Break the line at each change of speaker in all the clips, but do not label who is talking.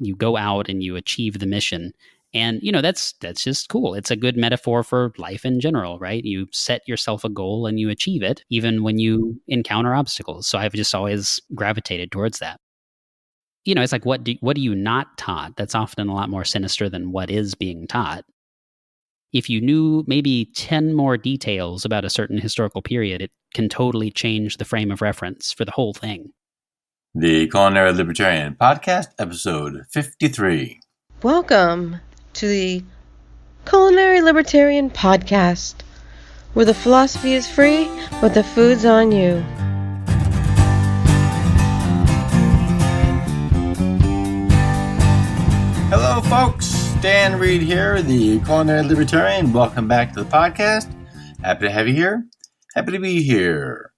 You go out and you achieve the mission. And, that's just cool. It's a good metaphor for life in general, right? You set yourself a goal and you achieve it, even when you encounter obstacles. So I've just always gravitated towards that. It's like, what are you not taught? That's often a lot more sinister than what is being taught. If you knew maybe 10 more details about a certain historical period, it can totally change the frame of reference for the whole thing.
The Culinary Libertarian Podcast, episode 53.
Welcome to the Culinary Libertarian Podcast, where the philosophy is free, but the food's on you.
Hello, folks. Dan Reed here, the Culinary Libertarian. Welcome back to the podcast. Happy to have you here. Happy to be here.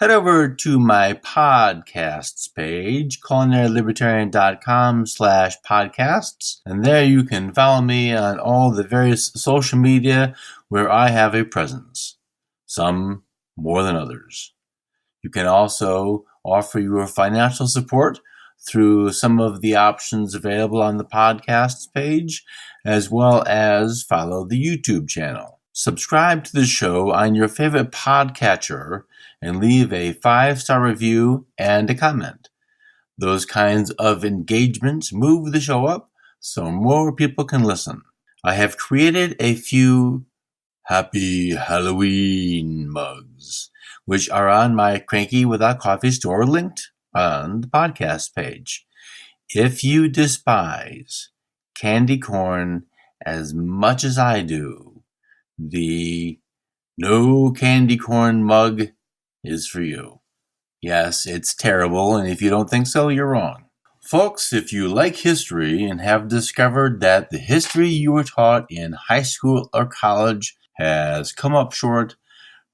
Head over to my podcasts page, culinarylibertarian.com/podcasts, and there you can follow me on all the various social media where I have a presence, some more than others. You can also offer your financial support through some of the options available on the podcasts page, as well as follow the YouTube channel. Subscribe to the show on your favorite podcatcher and leave a 5-star review and a comment. Those kinds of engagements move the show up so more people can listen. I have created a few Happy Halloween mugs, which are on my Cranky Without Coffee store linked on the podcast page. If you despise candy corn as much as I do, the No Candy Corn mug is for you. Yes, it's terrible, and if you don't think so, you're wrong. Folks, if you like history and have discovered that the history you were taught in high school or college has come up short,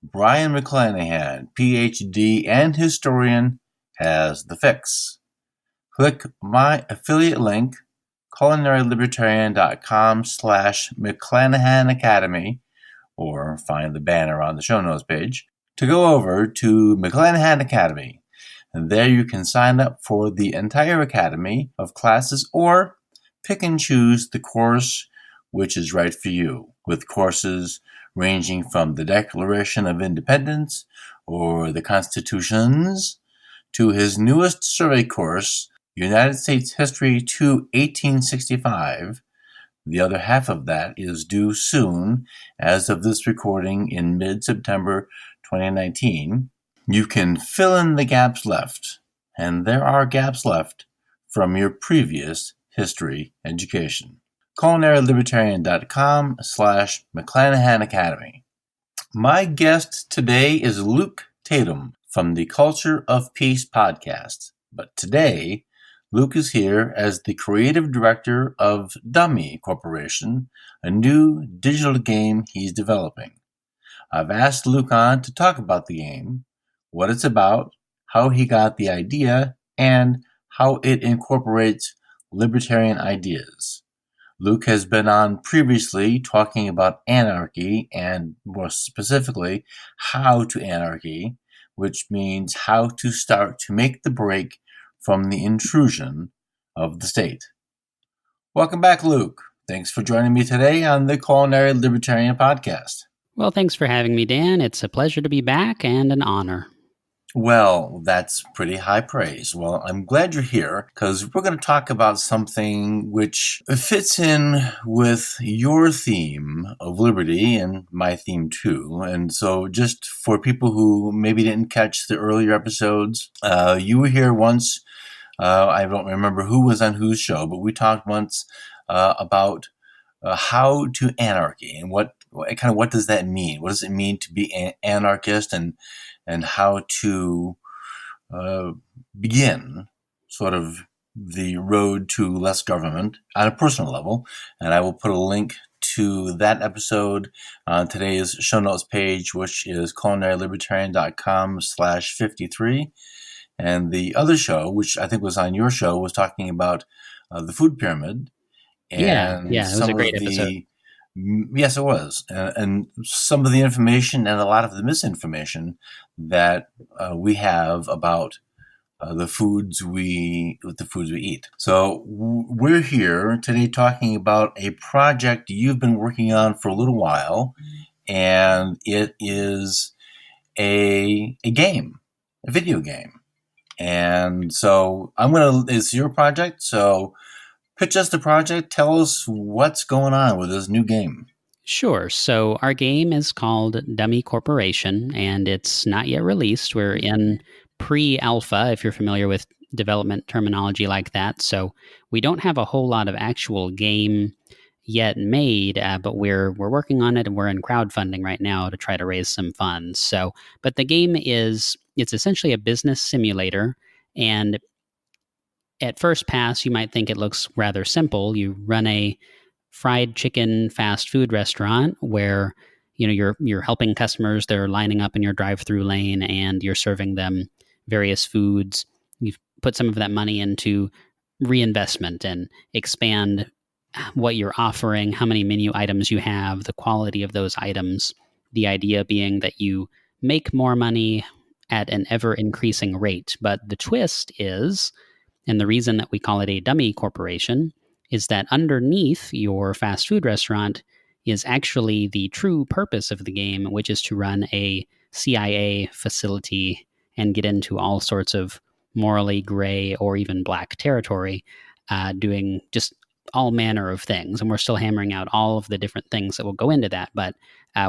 Brian McClanahan, PhD and historian, has the fix. Click my affiliate link, culinarylibertarian.com/McClanahan Academy, or find the banner on the show notes page, to go over to McClanahan Academy. And there you can sign up for the entire academy of classes or pick and choose the course which is right for you, with courses ranging from the Declaration of Independence or the Constitutions to his newest survey course, United States History to 1865. The other half of that is due soon, as of this recording in mid-September 2019. You can fill in the gaps left, and there are gaps left from your previous history education. culinarylibertarian.com/McClanahan Academy. My guest today is Luke Tatum from the Culture of Peace podcast. But today, Luke is here as the creative director of Dummy Corp, a new digital game he's developing. I've asked Luke on to talk about the game, what it's about, how he got the idea, and how it incorporates libertarian ideas. Luke has been on previously talking about anarchy, and more specifically, how to anarchy, which means how to start to make the break from the intrusion of the state. Welcome back, Luke. Thanks for joining me today on the Culinary Libertarian Podcast.
Well, thanks for having me, Dan. It's a pleasure to be back and an honor.
Well, that's pretty high praise. Well, I'm glad you're here because we're going to talk about something which fits in with your theme of liberty and my theme too. And so just for people who maybe didn't catch the earlier episodes, you were here once. I don't remember who was on whose show, but we talked once about how to anarchy and what does that mean? What does it mean to be an anarchist, and how to begin sort of the road to less government on a personal level. And I will put a link to that episode on today's show notes page, which is culinarylibertarian.com/53. And the other show, which I think was on your show, was talking about the food pyramid.
And it was a great episode.
Yes, it was. And some of the information and a lot of the misinformation that we have about the foods we eat. So we're here today talking about a project you've been working on for a little while, and it is a game, a video game. And so it's your project. So pitch us the project. Tell us what's going on with this new game.
Sure. So our game is called Dummy Corporation, and it's not yet released. We're in pre-alpha, if you're familiar with development terminology like that. So we don't have a whole lot of actual game yet made, but we're working on it, and we're in crowdfunding right now to try to raise some funds. So, but the game it's essentially a business simulator, and at first pass, you might think it looks rather simple. You run a fried chicken fast food restaurant where you're helping customers. They're lining up in your drive-through lane, and you're serving them various foods. You've put some of that money into reinvestment and expand what you're offering, how many menu items you have, the quality of those items. The idea being that you make more money at an ever increasing rate. But the twist is, and the reason that we call it a dummy corporation, is that underneath your fast food restaurant is actually the true purpose of the game, which is to run a CIA facility and get into all sorts of morally gray or even black territory, doing just all manner of things. And we're still hammering out all of the different things that will go into that. But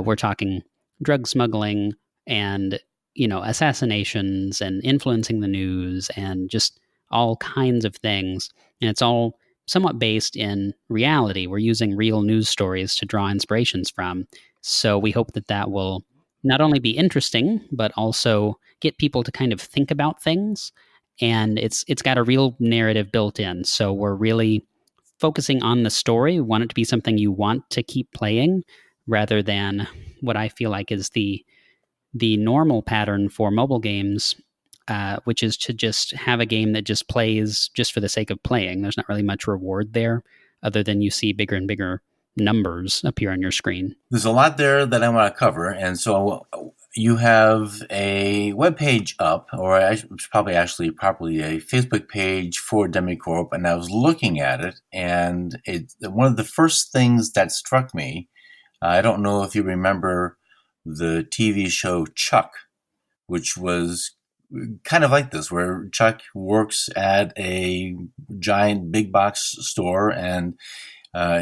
we're talking drug smuggling and, assassinations and influencing the news and just all kinds of things. And it's all somewhat based in reality. We're using real news stories to draw inspirations from. So we hope that that will not only be interesting, but also get people to kind of think about things. And it's got a real narrative built in. So we're really focusing on the story. We want it to be something you want to keep playing rather than what I feel like is the normal pattern for mobile games, which is to just have a game that just plays just for the sake of playing. There's not really much reward there other than you see bigger and bigger numbers appear on your screen.
There's a lot there that I want to cover. And so you have a web page up, or it's probably actually properly a Facebook page for Dummy Corp. And I was looking at it, and one of the first things that struck me, I don't know if you remember the TV show Chuck, which was kind of like this, where Chuck works at a giant big box store, and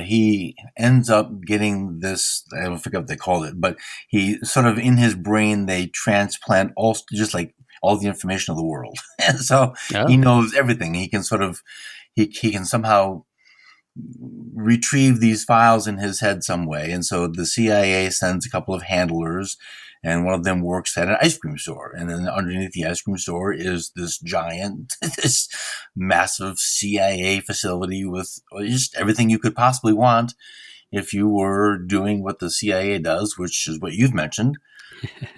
he ends up getting this, I don't forget what they called it, but he sort of, in his brain, they transplant just like all the information of the world. And so he knows everything. He can he can somehow retrieve these files in his head some way. And so the CIA sends a couple of handlers, and one of them works at an ice cream store. And then underneath the ice cream store is this this massive CIA facility with just everything you could possibly want if you were doing what the CIA does, which is what you've mentioned: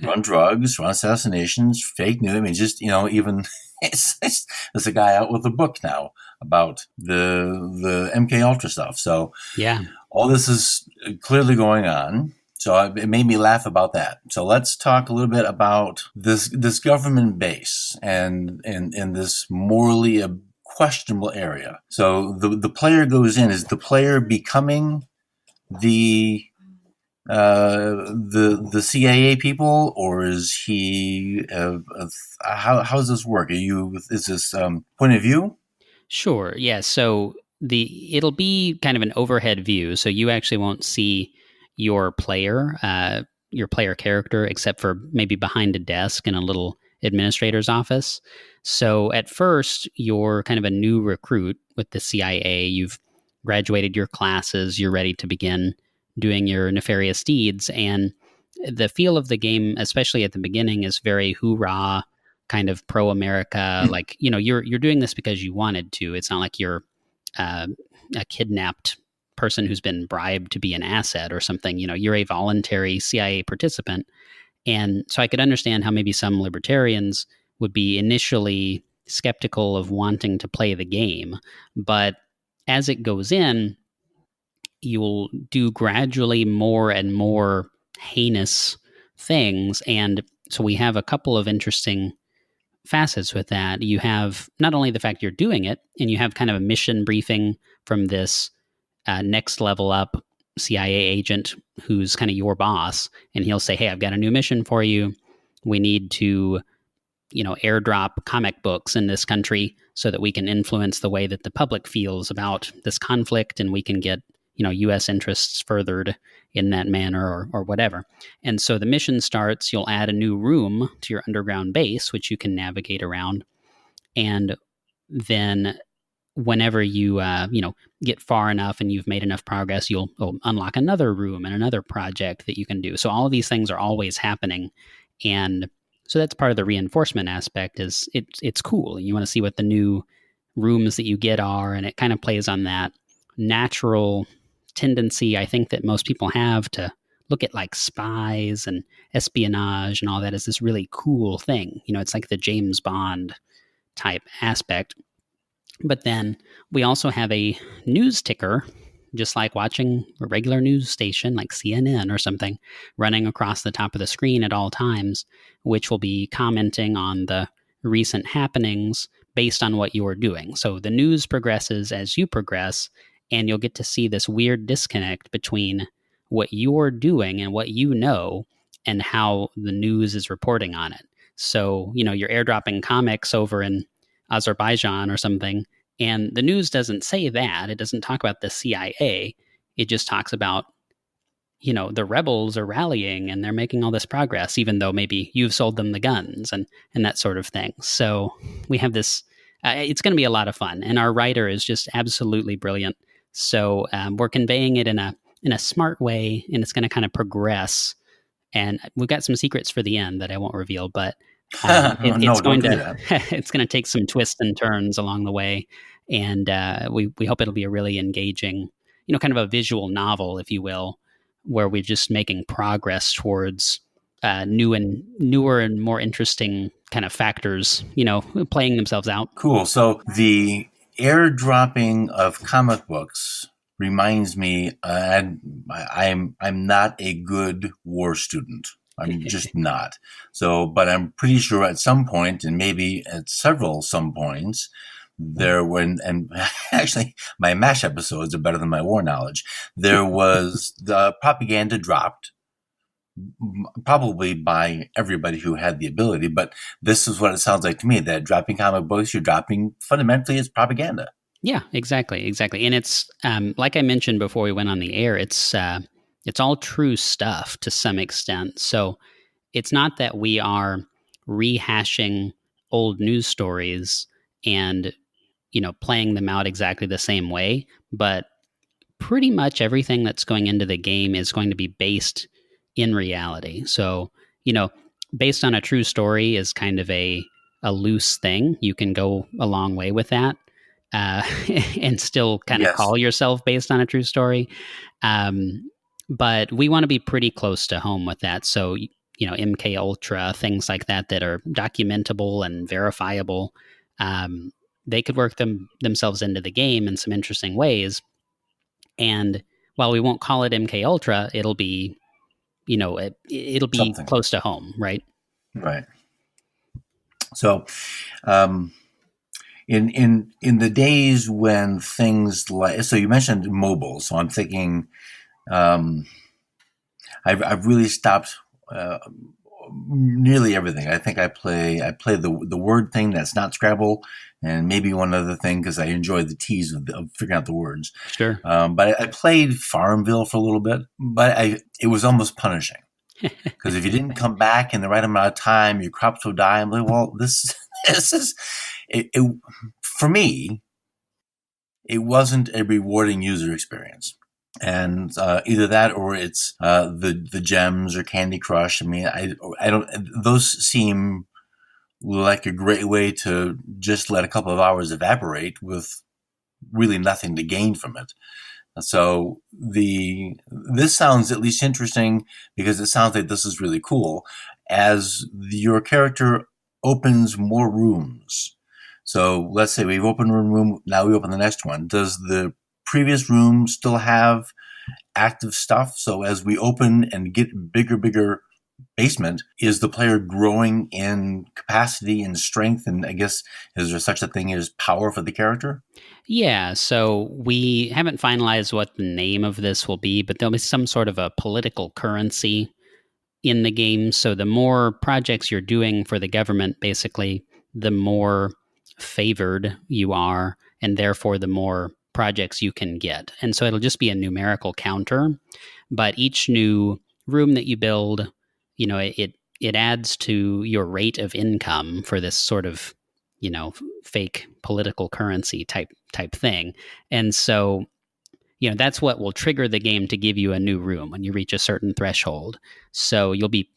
run drugs, run assassinations, fake news. I mean, just, even there's a guy out with a book now about the MK Ultra stuff. So
yeah,
all this is clearly going on. So it made me laugh about that. So let's talk a little bit about this government base and this morally questionable area. So the player goes in. Is the player becoming the CIA people, or is he? How does this work? Is this point of view?
Sure. Yeah. So it'll be kind of an overhead view. So you actually won't see your player character, except for maybe behind a desk in a little administrator's office. So at first, you're kind of a new recruit with the CIA. You've graduated your classes. You're ready to begin doing your nefarious deeds. And the feel of the game, especially at the beginning, is very hoorah, kind of pro-America. Like, you're doing this because you wanted to. It's not like you're a kidnapped person who's been bribed to be an asset or something. You're a voluntary CIA participant. And so I could understand how maybe some libertarians would be initially skeptical of wanting to play the game. But as it goes in, you'll do gradually more and more heinous things. And so we have a couple of interesting facets with that. You have not only the fact you're doing it, and you have kind of a mission briefing from this next level up CIA agent who's kind of your boss, and he'll say, "Hey, I've got a new mission for you. We need to, airdrop comic books in this country so that we can influence the way that the public feels about this conflict, and we can get, U.S. interests furthered in that manner or whatever." And so the mission starts. You'll add a new room to your underground base, which you can navigate around, and then whenever you get far enough and you've made enough progress, you'll unlock another room and another project that you can do. So all of these things are always happening, and so that's part of the reinforcement aspect. Is it's cool. You want to see what the new rooms that you get are, and it kind of plays on that natural tendency I think that most people have to look at like spies and espionage and all that as this really cool thing. It's like the James Bond type aspect. But then we also have a news ticker, just like watching a regular news station like CNN or something, running across the top of the screen at all times, which will be commenting on the recent happenings based on what you are doing. So the news progresses as you progress, and you'll get to see this weird disconnect between what you're doing and what you know and how the news is reporting on it. So, you're airdropping comics over in Azerbaijan or something, and the news doesn't say that. It doesn't talk about the CIA. It just talks about, the rebels are rallying and they're making all this progress, even though maybe you've sold them the guns and that sort of thing. So we have this, it's going to be a lot of fun. And our writer is just absolutely brilliant. So we're conveying it in a smart way, and it's going to kind of progress. And we've got some secrets for the end that I won't reveal, but it's going to it's going to take some twists and turns along the way, and we hope it'll be a really engaging, kind of a visual novel, if you will, where we're just making progress towards newer and more interesting kind of factors, playing themselves out.
Cool. So the airdropping of comic books reminds me, I'm not a good war student. I'm just not. So, but I'm pretty sure at some point, and maybe at some points, there were, and actually my MASH episodes are better than my war knowledge. There was the propaganda dropped, probably by everybody who had the ability, but this is what it sounds like to me, that dropping comic books, you're dropping fundamentally is propaganda.
Yeah, exactly. And it's, like I mentioned before we went on the air, it's all true stuff to some extent. So it's not that we are rehashing old news stories and, playing them out exactly the same way, but pretty much everything that's going into the game is going to be based in reality. So, based on a true story is kind of a loose thing. You can go a long way with that. And still kind of call yourself based on a true story. But we want to be pretty close to home with that. So, MK Ultra, things like that are documentable and verifiable. They could work themselves into the game in some interesting ways. And while we won't call it MK Ultra, it'll be, it'll be something close to home, right?
Right. So, in the days when things like, so you mentioned mobile, so I'm thinking, I've really stopped nearly everything. I think I play the word thing that's not Scrabble, and maybe one other thing because I enjoy the tease of figuring out the words.
Sure.
But I played Farmville for a little bit, but it was almost punishing because if you didn't come back in the right amount of time, your crops would die. I'm like, well, this is it for me. It wasn't a rewarding user experience. And either that or it's the gems or Candy Crush. I mean, I don't. Those seem like a great way to just let a couple of hours evaporate with really nothing to gain from it. So this sounds at least interesting because it sounds like this is really cool. As your character opens more rooms. So let's say we've opened one room, now we open the next one. Does the previous room still have active stuff? So as we open and get bigger basement, is the player growing in capacity and strength? And I guess, is there such a thing as power for the character?
Yeah, so we haven't finalized what the name of this will be, but there'll be some sort of a political currency in the game. So the more projects you're doing for the government, basically, the more favored you are, and therefore the more projects you can get. And so it'll just be a numerical counter, but each new room that you build, it adds to your rate of income for this sort of, fake political currency type thing. And so that's what will trigger the game to give you a new room when you reach a certain threshold. So you'll be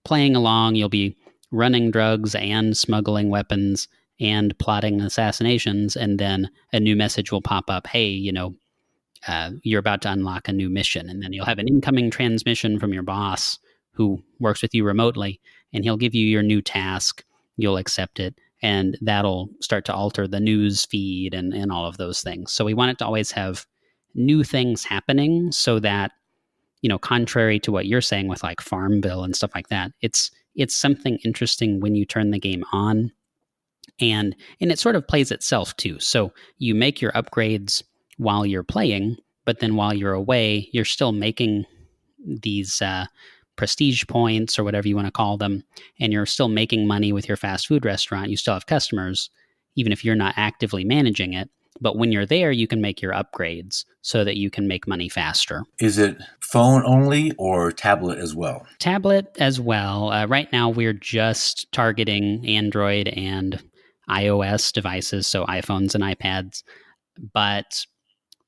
playing along, you'll be running drugs and smuggling weapons and plotting assassinations, and then a new message will pop up. Hey, you're about to unlock a new mission, and then you'll have an incoming transmission from your boss who works with you remotely, and he'll give you your new task. You'll accept it, and that'll start to alter the news feed and all of those things. So we want it to always have new things happening, so that contrary to what you're saying with like Farmville and stuff like that, it's something interesting when you turn the game on, and it sort of plays itself too. So you make your upgrades while you're playing, but then while you're away, you're still making these prestige points or whatever you want to call them, and you're still making money with your fast food restaurant. You still have customers, even if you're not actively managing it. But when you're there, you can make your upgrades so that you can make money faster.
Is it phone only or tablet as well?
Tablet as well. Right now, we're just targeting Android and iOS devices, so iPhones and iPads. But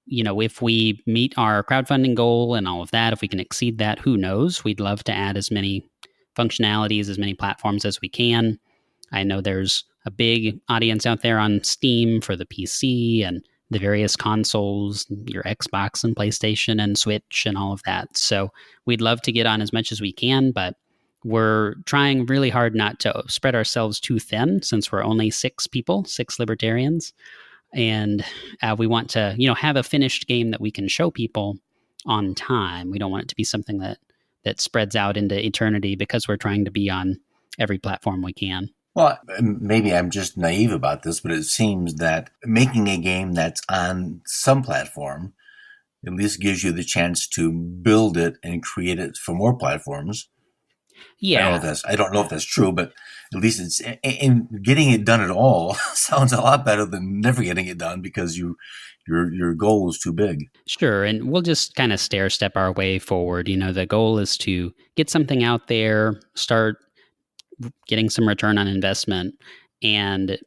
if we meet our crowdfunding goal and all of that, if we can exceed that, who knows? We'd love to add as many functionalities, as many platforms as we can. I know there's a big audience out there on Steam for the PC and the various consoles, your Xbox and PlayStation and Switch and all of that. So we'd love to get on as much as we can, but we're trying really hard not to spread ourselves too thin, since we're only 6 people, 6 libertarians. And we want to, have a finished game that we can show people on time. We don't want it to be something that spreads out into eternity, because we're trying to be on every platform we can.
Well, maybe I'm just naive about this, but it seems that making a game that's on some platform at least gives you the chance to build it and create it for more platforms.
Yeah.
I don't know if that's true, but at least it's in getting it done at all sounds a lot better than never getting it done, because your goal is too big.
Sure. And we'll just kind of stair step our way forward. The goal is to get something out there, start getting some return on investment, and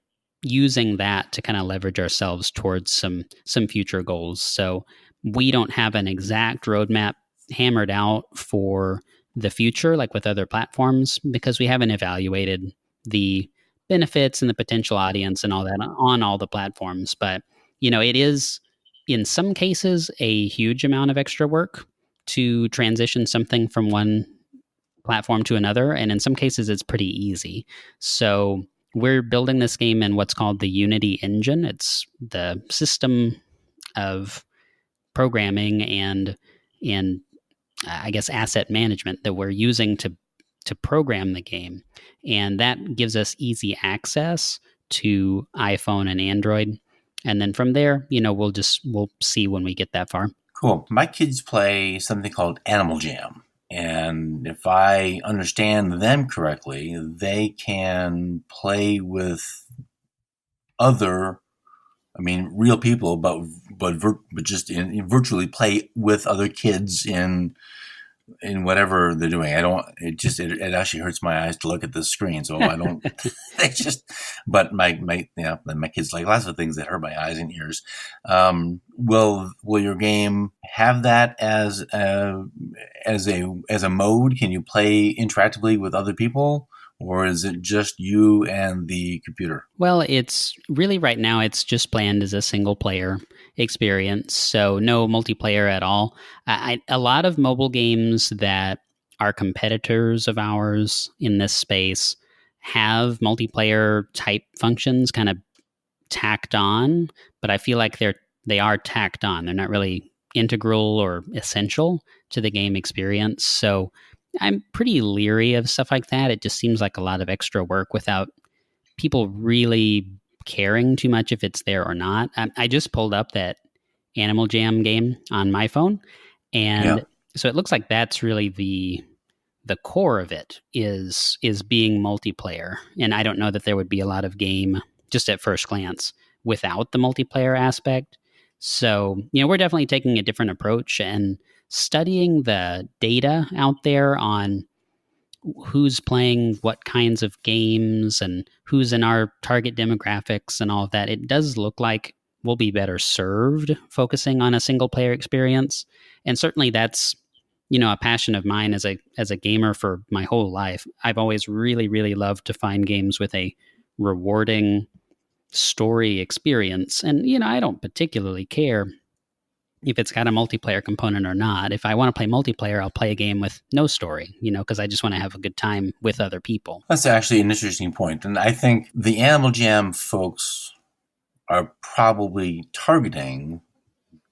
using that to kind of leverage ourselves towards some future goals. So we don't have an exact roadmap hammered out for the future, like with other platforms, because we haven't evaluated the benefits and the potential audience and all that on all the platforms. But, it is in some cases a huge amount of extra work to transition something from one platform to another. And in some cases, it's pretty easy. So we're building this game in what's called the Unity engine. It's the system of programming and I guess asset management that we're using to program the game, and that gives us easy access to iPhone and Android. And then from there, we'll see when we get that far.
Cool. My kids play something called Animal Jam. And if I understand them correctly, they can play with other, real people, but just virtually play with other kids in whatever they're doing. It actually hurts my eyes to look at the screen. So I don't, but my kids like lots of things that hurt my eyes and ears. Will your game have that as a mode? Can you play interactively with other people? Or is it just you and the computer?
Well, it's really right now, it's just planned as a single player experience. So no multiplayer at all. A lot of mobile games that are competitors of ours in this space have multiplayer type functions kind of tacked on, but I feel like they are tacked on. They're not really integral or essential to the game experience. So I'm pretty leery of stuff like that. It just seems like a lot of extra work without people really caring too much if it's there or not. I just pulled up that Animal Jam game on my phone,
Yeah.
and so it looks like that's really the core of it is being multiplayer. And I don't know that there would be a lot of game just at first glance without the multiplayer aspect. So, we're definitely taking a different approach and studying the data out there on who's playing what kinds of games and who's in our target demographics and all of that. It does look like we'll be better served focusing on a single player experience. And certainly that's, a passion of mine as a gamer for my whole life. I've always really, really loved to find games with a rewarding story experience. And, I don't particularly care if it's got a multiplayer component or not. If I want to play multiplayer, I'll play a game with no story, because I just want to have a good time with other people.
That's actually an interesting point. And I think the Animal Jam folks are probably targeting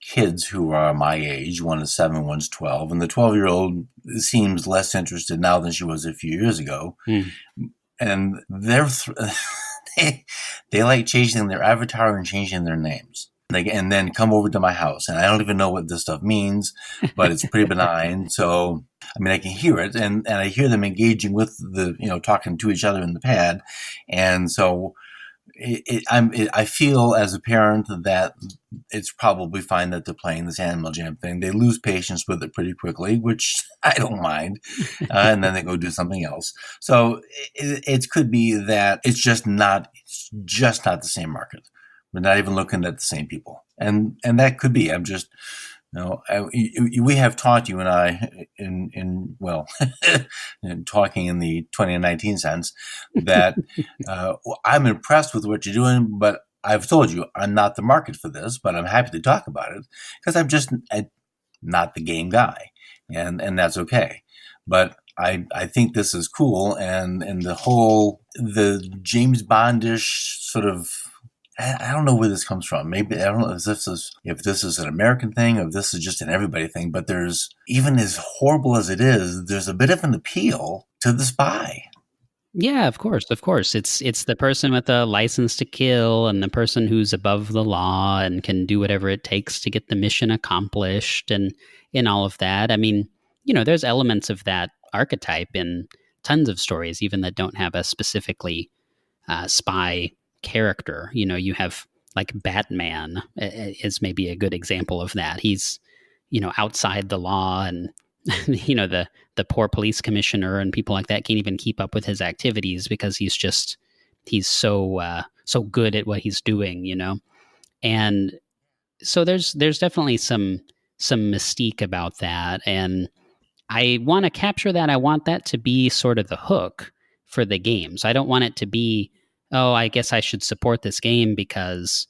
kids who are my age. One is 7, one's 12. And the 12-year-old seems less interested now than she was a few years ago. And they like changing their avatar and changing their names. And then come over to my house. And I don't even know what this stuff means, but it's pretty benign. So, I can hear it. And I hear them engaging with talking to each other in the pad. And so I feel as a parent that it's probably fine that they're playing this Animal Jam thing. They lose patience with it pretty quickly, which I don't mind. And then they go do something else. So it could be that it's just not the same market. We're not even looking at the same people. And that could be. I'm just, we have taught, you and I, in talking in the 2019 sense, that I'm impressed with what you're doing, but I've told you I'm not the market for this, but I'm happy to talk about it because I'm just not the game guy. And that's okay. But I think this is cool. And the James Bondish sort of, I don't know where this comes from. Maybe I don't know if this is an American thing or if this is just an everybody thing. But there's, even as horrible as it is, there's a bit of an appeal to the spy.
Yeah, of course. It's the person with a license to kill and the person who's above the law and can do whatever it takes to get the mission accomplished and in all of that. There's elements of that archetype in tons of stories, even that don't have a specifically spy character. You have like Batman is maybe a good example of that. He's, outside the law and, the poor police commissioner and people like that can't even keep up with his activities because he's so good at what he's doing, And so there's definitely some mystique about that. And I want to capture that. I want that to be sort of the hook for the games. I don't want it to be, oh, I guess I should support this game because,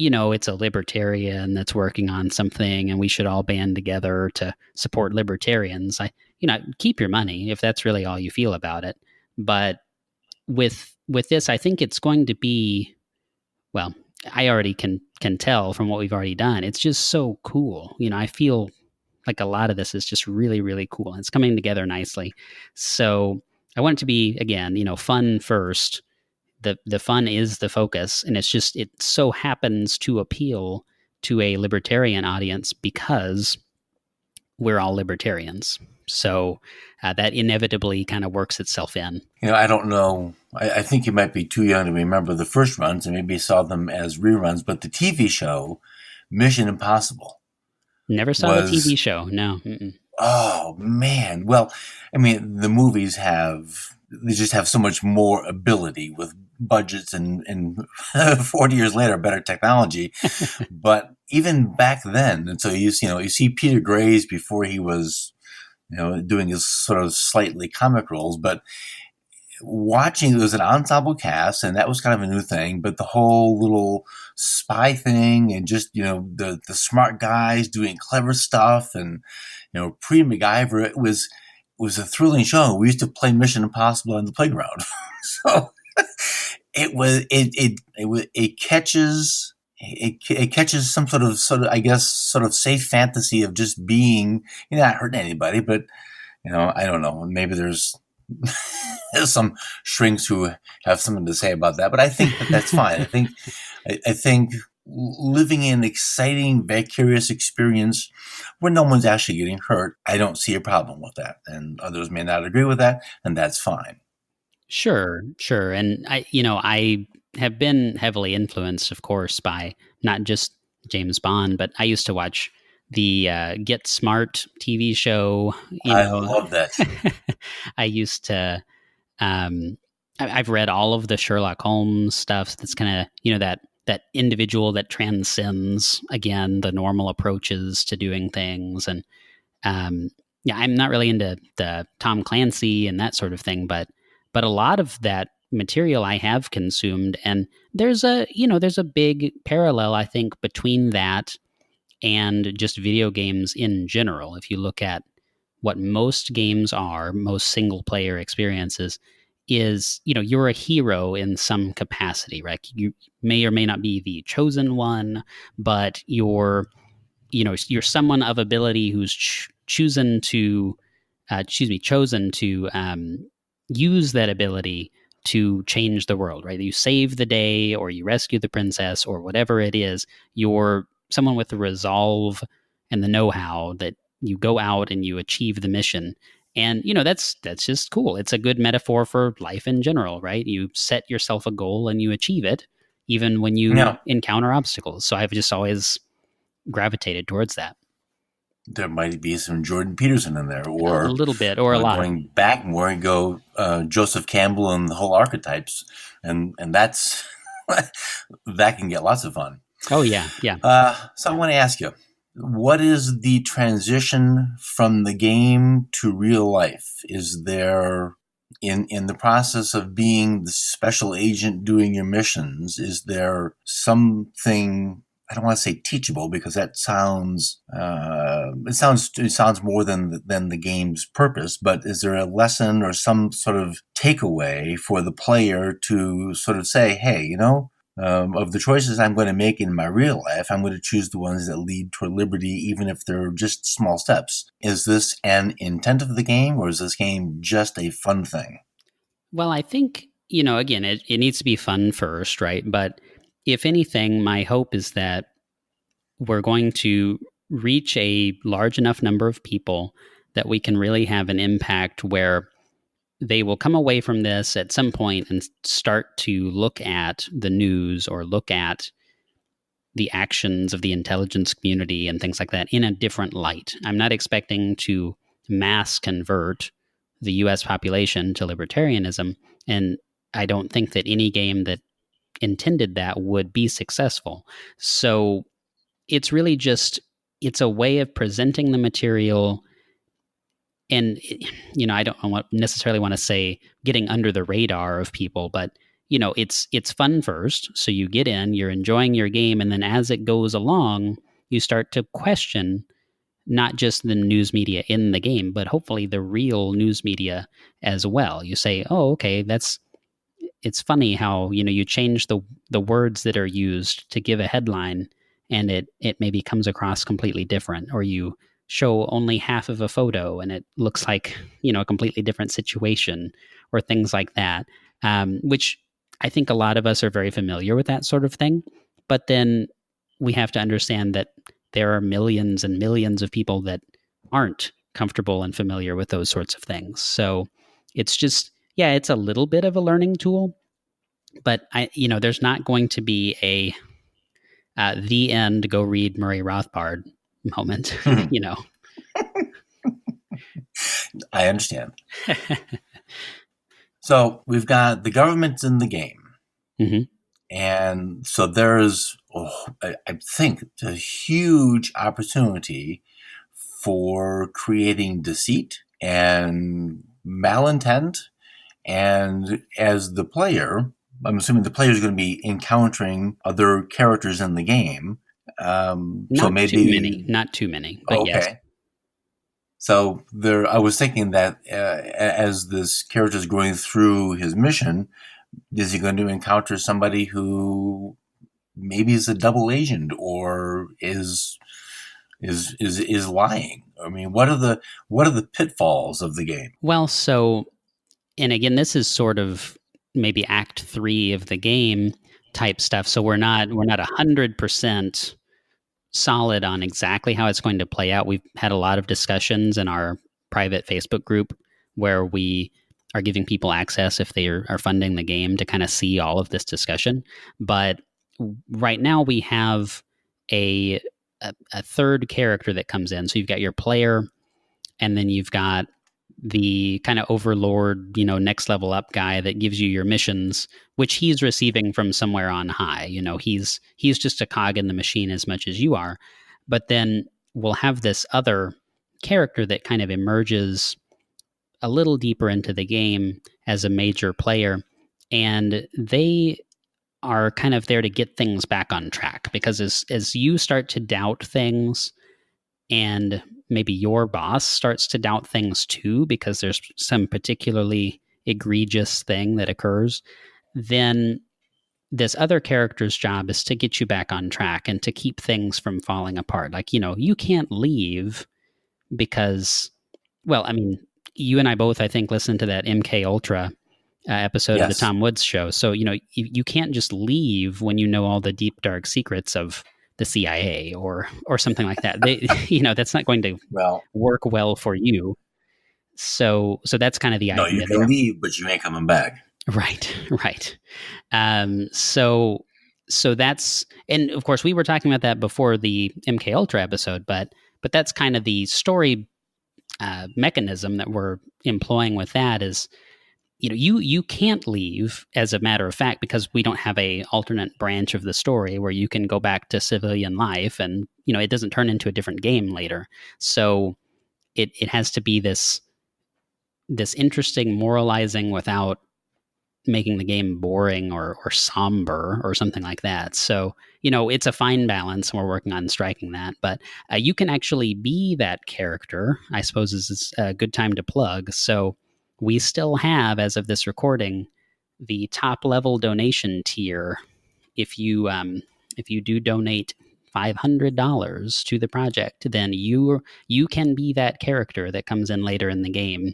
it's a libertarian that's working on something and we should all band together to support libertarians. Keep your money if that's really all you feel about it. But with this, I think it's going to be, well, I already can tell from what we've already done. It's just so cool. I feel like a lot of this is just really, really cool. It's coming together nicely. So I want it to be, again, fun first. The fun is the focus, and it so happens to appeal to a libertarian audience because we're all libertarians. So that inevitably kind of works itself in.
I don't know. I think you might be too young to remember the first runs and maybe saw them as reruns, but the TV show Mission Impossible.
Never saw the TV show. No. Mm-mm.
Oh, man. Well, the movies they just have so much more ability with budgets and 40 years later, better technology. But even back then, and so you see Peter Gray's before he was, doing his sort of slightly comic roles, but watching, it was an ensemble cast and that was kind of a new thing, but the whole little spy thing and just, the smart guys doing clever stuff and, pre-MacGyver, it was a thrilling show. We used to play Mission Impossible on the playground. So it catches some sort of, I guess, sort of safe fantasy of just being, you're not hurting anybody, but I don't know. Maybe there's some shrinks who have something to say about that, but I think that's fine. I think living an exciting, vicarious experience where no one's actually getting hurt, I don't see a problem with that. And others may not agree with that, and that's fine.
Sure, sure. And I have been heavily influenced, of course, by not just James Bond, but I used to watch the Get Smart TV show.
I love that.
I used to. I've read all of the Sherlock Holmes stuff. That's kind of that individual that transcends again the normal approaches to doing things. And yeah, I'm not really into the Tom Clancy and that sort of thing, but a lot of that material I have consumed, and there's a big parallel, I think, between that and just video games in general. If you look at what most games are, most single player experiences, is you're a hero in some capacity, right? You may or may not be the chosen one, but you're someone of ability who's chosen to use that ability to change the world, right? You save the day, or you rescue the princess, or whatever it is. You're someone with the resolve and the know-how that you go out and you achieve the mission. And that's just cool. It's a good metaphor for life in general, right? You set yourself a goal and you achieve it, even when you encounter obstacles. So I've just always gravitated towards that.
There might be some Jordan Peterson in there, or
a little bit, or a lot.
Going back more and go Joseph Campbell and the whole archetypes, and that's that can get lots of fun.
Oh yeah.
So I want to ask you, what is the transition from the game to real life? Is there, in the process of being the special agent doing your missions, is there something, I don't want to say teachable, because that sounds it sounds more than the game's purpose, but is there a lesson or some sort of takeaway for the player to sort of say, hey, of the choices I'm going to make in my real life, I'm going to choose the ones that lead toward liberty, even if they're just small steps. Is this an intent of the game, or is this game just a fun thing?
Well, I think, again, it needs to be fun first, right? But if anything, my hope is that we're going to reach a large enough number of people that we can really have an impact where they will come away from this at some point and start to look at the news or look at the actions of the intelligence community and things like that in a different light. I'm not expecting to mass convert the US population to libertarianism, and I don't think that any game that intended that would be successful. So it's really it's a way of presenting the material. And, I don't necessarily want to say getting under the radar of people, but, it's fun first. So you get in, you're enjoying your game. And then as it goes along, you start to question not just the news media in the game, but hopefully the real news media as well. You say, oh, okay, it's funny how, you change the words that are used to give a headline, and it maybe comes across completely different, or you show only half of a photo and it looks like, a completely different situation, or things like that, which I think a lot of us are very familiar with that sort of thing. But then we have to understand that there are millions and millions of people that aren't comfortable and familiar with those sorts of things. So it's just, it's a little bit of a learning tool, but there's not going to be a the end, go read Murray Rothbard moment,
I understand. So we've got the government in the game.
Mm-hmm.
And so there's, I think, a huge opportunity for creating deceit and malintent. And as the player, I'm assuming the player is going to be encountering other characters in the game.
Not too many, but okay. Yes.
So I was thinking that as this character is going through his mission, is he going to encounter somebody who maybe is a double agent, or is is lying? I mean, what are the pitfalls of the game?
Well, so, and again, this is sort of maybe Act 3 of the game type stuff. So we're not 100% solid on exactly how it's going to play out. We've had a lot of discussions in our private Facebook group where we are giving people access if they are funding the game to kind of see all of this discussion. But right now we have a third character that comes in. So you've got your player, and then you've got the kind of overlord, next level up guy that gives you your missions, which he's receiving from somewhere on high. He's just a cog in the machine as much as you are. But then we'll have this other character that kind of emerges a little deeper into the game as a major player, and they are kind of there to get things back on track, because as you start to doubt things, and maybe your boss starts to doubt things too because there's some particularly egregious thing that occurs, then this other character's job is to get you back on track and to keep things from falling apart. Like, you can't leave because, well, I mean, you and I both, I think, listened to that MK Ultra episode of the
Yes.
Tom Woods show. So, you can't just leave when you know all the deep, dark secrets of the CIA or something like that. They, that's not going to
Well,
work well for you. So that's kind of the
no,
idea
you can
there.
leave, but you ain't coming back.
Right. So that's, and of course we were talking about that before the MK Ultra episode, but that's kind of the story mechanism that we're employing with that is, you can't leave, as a matter of fact, because we don't have a alternate branch of the story where you can go back to civilian life and, it doesn't turn into a different game later. So it has to be this interesting moralizing without making the game boring or somber or something like that. So, it's a fine balance, and we're working on striking that. But you can actually be that character, I suppose, is a good time to plug. So we still have, as of this recording, the top level donation tier. If you do donate $500 to the project, then you can be that character that comes in later in the game,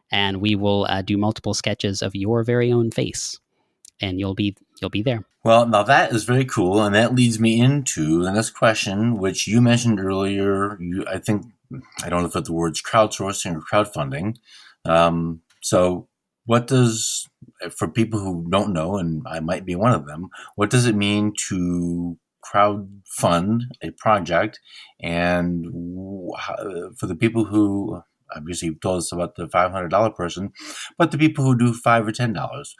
and we will do multiple sketches of your very own face, and you'll be there.
Well, now that is very cool, and that leads me into the next question, which you mentioned earlier. I think, I don't know if it's the words crowdsourcing or crowdfunding. So what does, for people who don't know, and I might be one of them, what does it mean to crowdfund a project? And for the people who, obviously you've told us about the $500 person, but the people who do $5 or $10,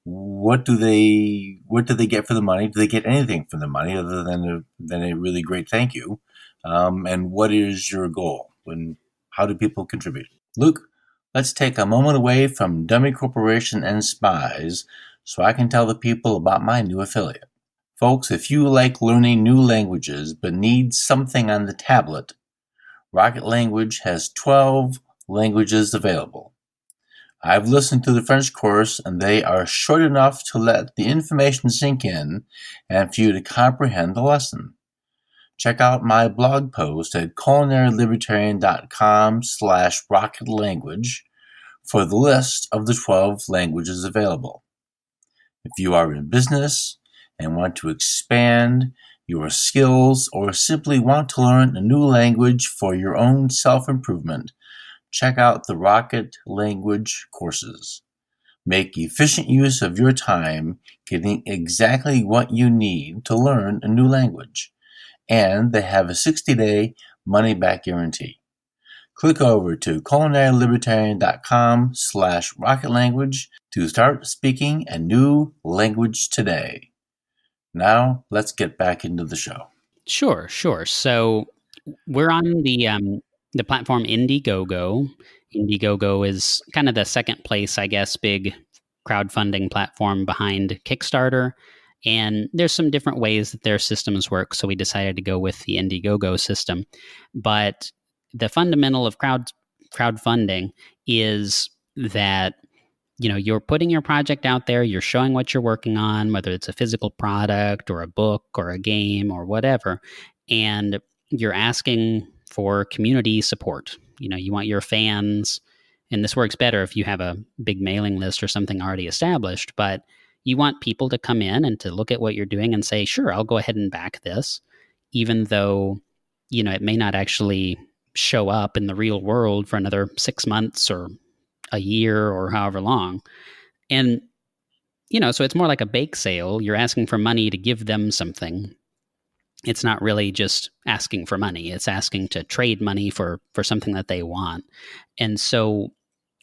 what do they get for the money? Do they get anything for the money other than a really great thank you? And what is your goal? How do people contribute? Luke, let's take a moment away from Dummy Corporation and Spies so I can tell the people about my new affiliate. Folks, if you like learning new languages but need something on the tablet, Rocket Language has 12 languages available. I've listened to the French course, and they are short enough to let the information sink in and for you to comprehend the lesson. Check out my blog post at culinaryllibertarian.com/rocketlanguage for the list of the 12 languages available. If you are in business and want to expand your skills or simply want to learn a new language for your own self-improvement, check out the Rocket Language courses. Make efficient use of your time getting exactly what you need to learn a new language. And they have a 60-day money-back guarantee. Click over to culinarylibertarian.com/rocketlanguage to start speaking a new language today. Now, let's get back into the show.
Sure. So we're on the platform Indiegogo. Indiegogo is kind of the second place, I guess, big crowdfunding platform behind Kickstarter. And there's some different ways that their systems work, so we decided to go with the Indiegogo system. But the fundamental of crowdfunding is that you're putting your project out there, you're showing what you're working on, whether it's a physical product or a book or a game or whatever, and you're asking for community support. You want your fans, and this works better if you have a big mailing list or something already established, but you want people to come in and to look at what you're doing and say, sure, I'll go ahead and back this, even though, it may not actually show up in the real world for another 6 months or a year or however long. And, so it's more like a bake sale. You're asking for money to give them something. It's not really just asking for money. It's asking to trade money for something that they want. And so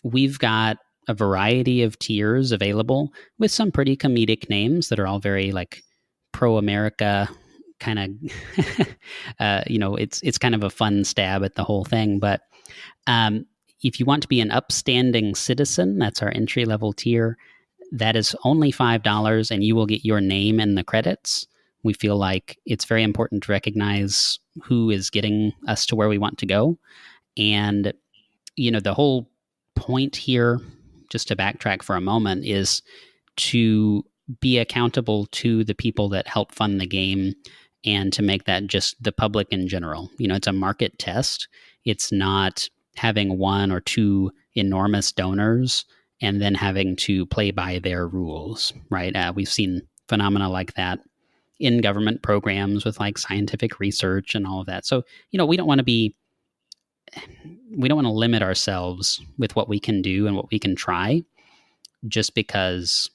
we've got a variety of tiers available with some pretty comedic names that are all very like pro-America kind of, it's kind of a fun stab at the whole thing. But if you want to be an upstanding citizen, that's our entry-level tier. That is only $5, and you will get your name in the credits. We feel like it's very important to recognize who is getting us to where we want to go. And, the whole point here, just to backtrack for a moment, is to be accountable to the people that help fund the game and to make that just the public in general. It's a market test. It's not having one or two enormous donors and then having to play by their rules, right? We've seen phenomena like that in government programs with like scientific research and all of that. So, we don't want to limit ourselves with what we can do and what we can try just because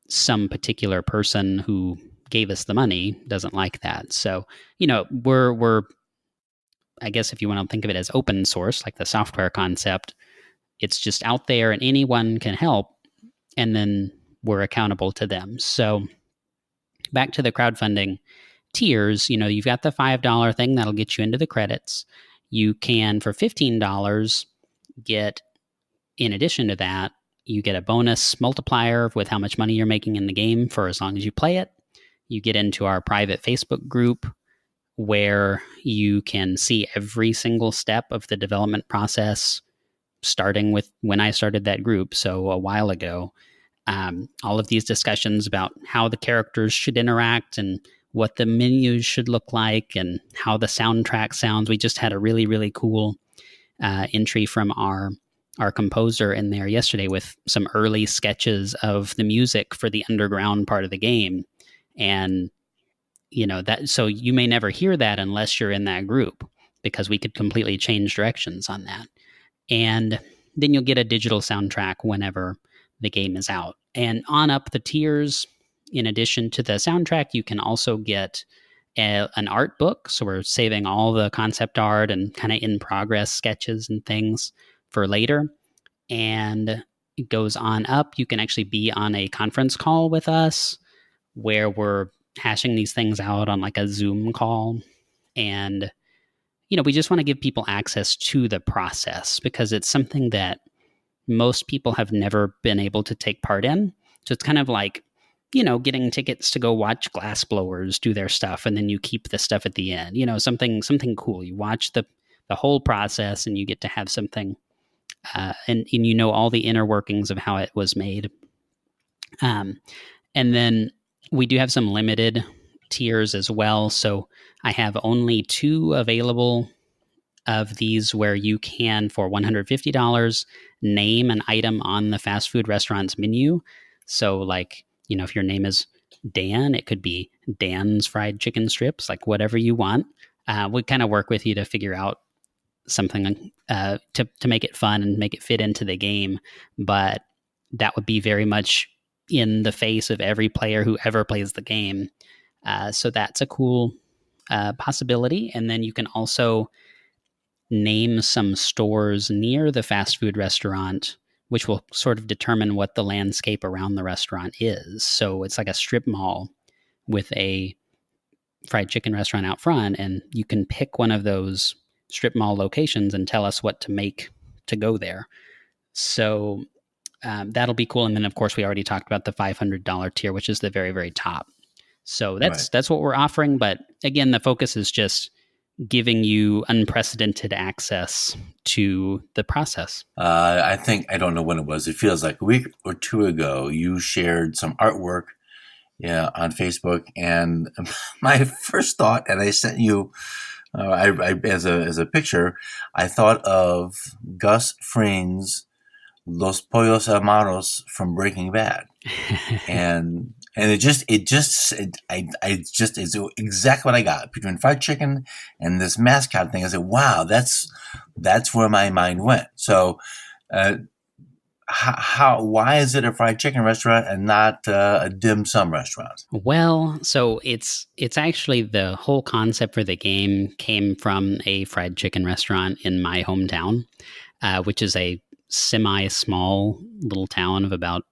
some particular person who gave us the money doesn't like that. So, we're I guess if you want to think of it as open source, like the software concept, it's just out there and anyone can help, and then we're accountable to them. So back to the crowdfunding tiers, you've got the $5 thing that'll get you into the credits. You can, for $15, get, in addition to that, you get a bonus multiplier with how much money you're making in the game for as long as you play it. You get into our private Facebook group where you can see every single step of the development process, starting with when I started that group, so a while ago. All of these discussions about how the characters should interact and what the menus should look like and how the soundtrack sounds. We just had a really, really cool entry from our composer in there yesterday with some early sketches of the music for the underground part of the game. And, that, so you may never hear that unless you're in that group, because we could completely change directions on that. And then you'll get a digital soundtrack whenever the game is out. And on up the tiers, in addition to the soundtrack, you can also get an art book. So we're saving all the concept art and kind of in progress sketches and things for later. And it goes on up. You can actually be on a conference call with us where we're hashing these things out on like a Zoom call. And, we just want to give people access to the process because it's something that most people have never been able to take part in. So it's kind of like, getting tickets to go watch glassblowers do their stuff, and then you keep the stuff at the end. Something cool. You watch the whole process, and you get to have something, and all the inner workings of how it was made. And then we do have some limited tiers as well. So I have only 2 available of these where you can, for $150, name an item on the fast food restaurant's menu. So like, if your name is Dan, it could be Dan's fried chicken strips, like whatever you want. We kind of work with you to figure out something to make it fun and make it fit into the game. But that would be very much in the face of every player who ever plays the game. So that's a cool possibility. And then you can also name some stores near the fast food restaurant, which will sort of determine what the landscape around the restaurant is. So it's like a strip mall with a fried chicken restaurant out front, and you can pick one of those strip mall locations and tell us what to make to go there. So that'll be cool. And then, of course, we already talked about the $500 tier, which is the very, very top. So that's what we're offering. But again, the focus is just giving you unprecedented access to the process.
I don't know when it was. It feels like a week or 2 ago, you shared some artwork on Facebook. And my first thought, and I sent you As a picture, I thought of Gus Fring's Los Pollos Hermanos from Breaking Bad, and I just it's exactly what I got between fried chicken and this mascot thing. I said, wow, that's where my mind went. So, why is it a fried chicken restaurant and not a dim sum restaurant?
Well, so it's actually the whole concept for the game came from a fried chicken restaurant in my hometown, which is a semi-small little town of about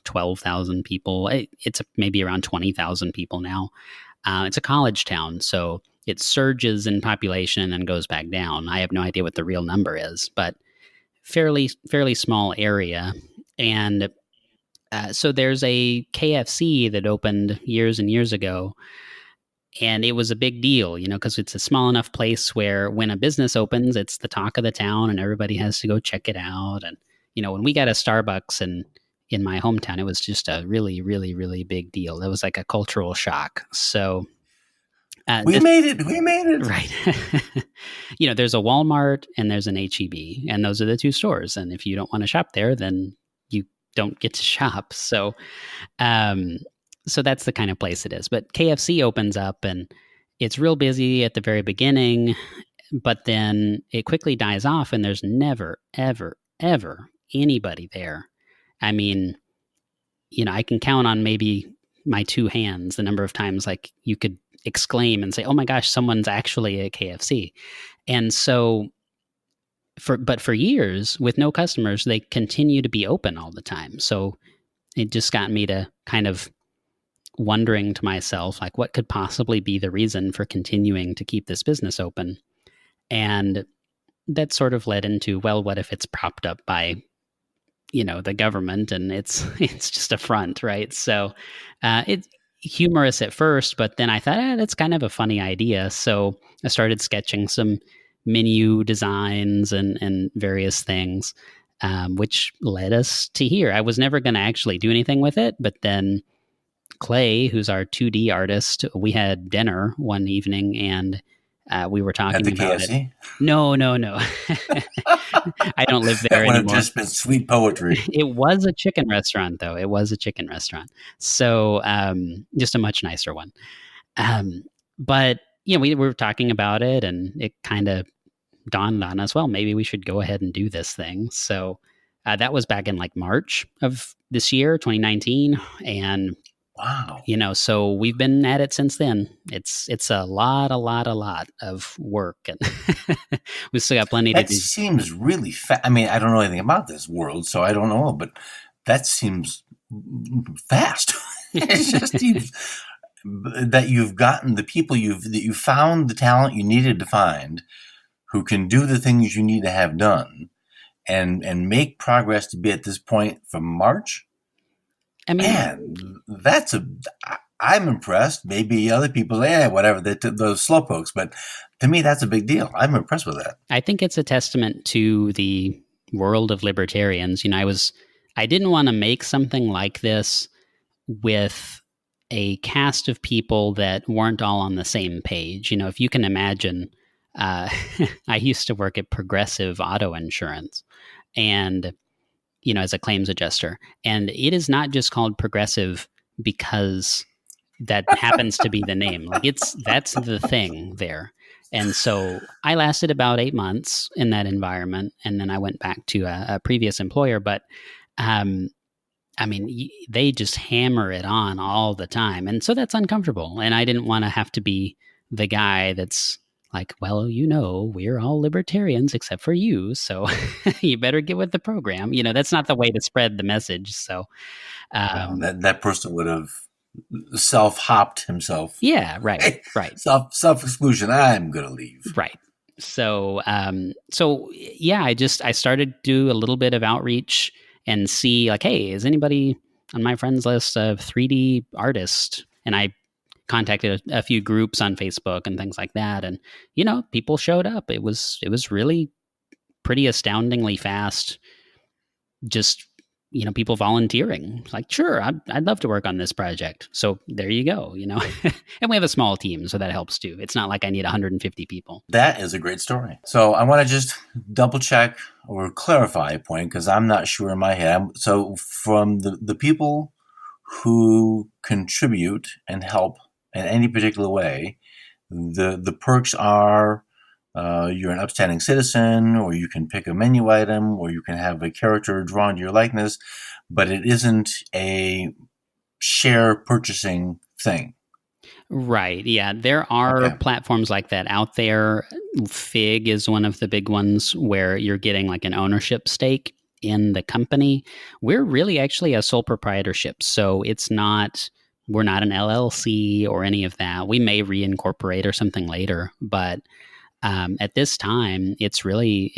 12,000 people. It's maybe around 20,000 people now. It's a college town, so it surges in population and goes back down. I have no idea what the real number is, but fairly small area. And so there's a KFC that opened years and years ago, and it was a big deal, because it's a small enough place where when a business opens, it's the talk of the town and everybody has to go check it out. And when we got a Starbucks in my hometown, it was just a really, really, really big deal. It was like a cultural shock. So
we made it.
Right. There's a Walmart and there's an HEB, and those are the two stores. And if you don't want to shop there, then you don't get to shop. So, so that's the kind of place it is. But KFC opens up and it's real busy at the very beginning, but then it quickly dies off and there's never, ever, ever anybody there. I mean, I can count on maybe my two hands the number of times like you could exclaim and say, oh my gosh, someone's actually at KFC. And so for years with no customers, they continue to be open all the time. So it just got me to kind of wondering to myself, like, what could possibly be the reason for continuing to keep this business open? And that sort of led into, well, what if it's propped up by, the government and it's just a front, right? So it's humorous at first, but then I thought, that's kind of a funny idea. So I started sketching some menu designs and various things, which led us to here. I was never going to actually do anything with it, but then Clay, who's our 2D artist, we had dinner one evening and we were talking
at the
about
KFC?
it. No. I don't live there
that would
anymore.
have just been sweet poetry.
It was a chicken restaurant, though. It was a chicken restaurant. So just a much nicer one. But, we were talking about it and it kind of dawned on us, well, maybe we should go ahead and do this thing. So that was back in like March of this year, 2019. And
wow.
So we've been at it since then. It's a lot of work, and we still got plenty to do.
That seems really fast. I mean, I don't know anything about this world, so I don't know, but that seems fast. It just seems that you've gotten the people that you found the talent you needed to find, who can do the things you need to have done, and make progress to be at this point from March. I mean, man, I'm impressed. Maybe other people, whatever, those slowpokes. But to me, that's a big deal. I'm impressed with that.
I think it's a testament to the world of libertarians. I didn't want to make something like this with a cast of people that weren't all on the same page. If you can imagine, I used to work at Progressive Auto Insurance, and as a claims adjuster. And it is not just called Progressive because that happens to be the name. Like that's the thing there. And so I lasted about 8 months in that environment. And then I went back to a previous employer, but, they just hammer it on all the time. And so that's uncomfortable. And I didn't want to have to be the guy that's like, well, we're all libertarians except for you, so you better get with the program. That's not the way to spread the message. So
that person would have self-hopped himself.
Yeah, right.
Self-exclusion. I'm going to leave.
Right. So, I started to do a little bit of outreach and see like, hey, is anybody on my friends list a 3D artist? And I contacted a few groups on Facebook and things like that. And, people showed up. It was really pretty astoundingly fast. Just people volunteering. It's like, sure, I'd love to work on this project. So there you go, And we have a small team, so that helps too. It's not like I need 150 people.
That is a great story. So I want to just double check or clarify a point because I'm not sure in my head. So from the people who contribute and help in any particular way, the perks are you're an upstanding citizen, or you can pick a menu item, or you can have a character drawn to your likeness, but it isn't a share purchasing thing.
Right. Yeah. There are platforms like that out there. Fig is one of the big ones where you're getting like an ownership stake in the company. We're really actually a sole proprietorship. So we're not an LLC or any of that. We may reincorporate or something later, but at this time, it's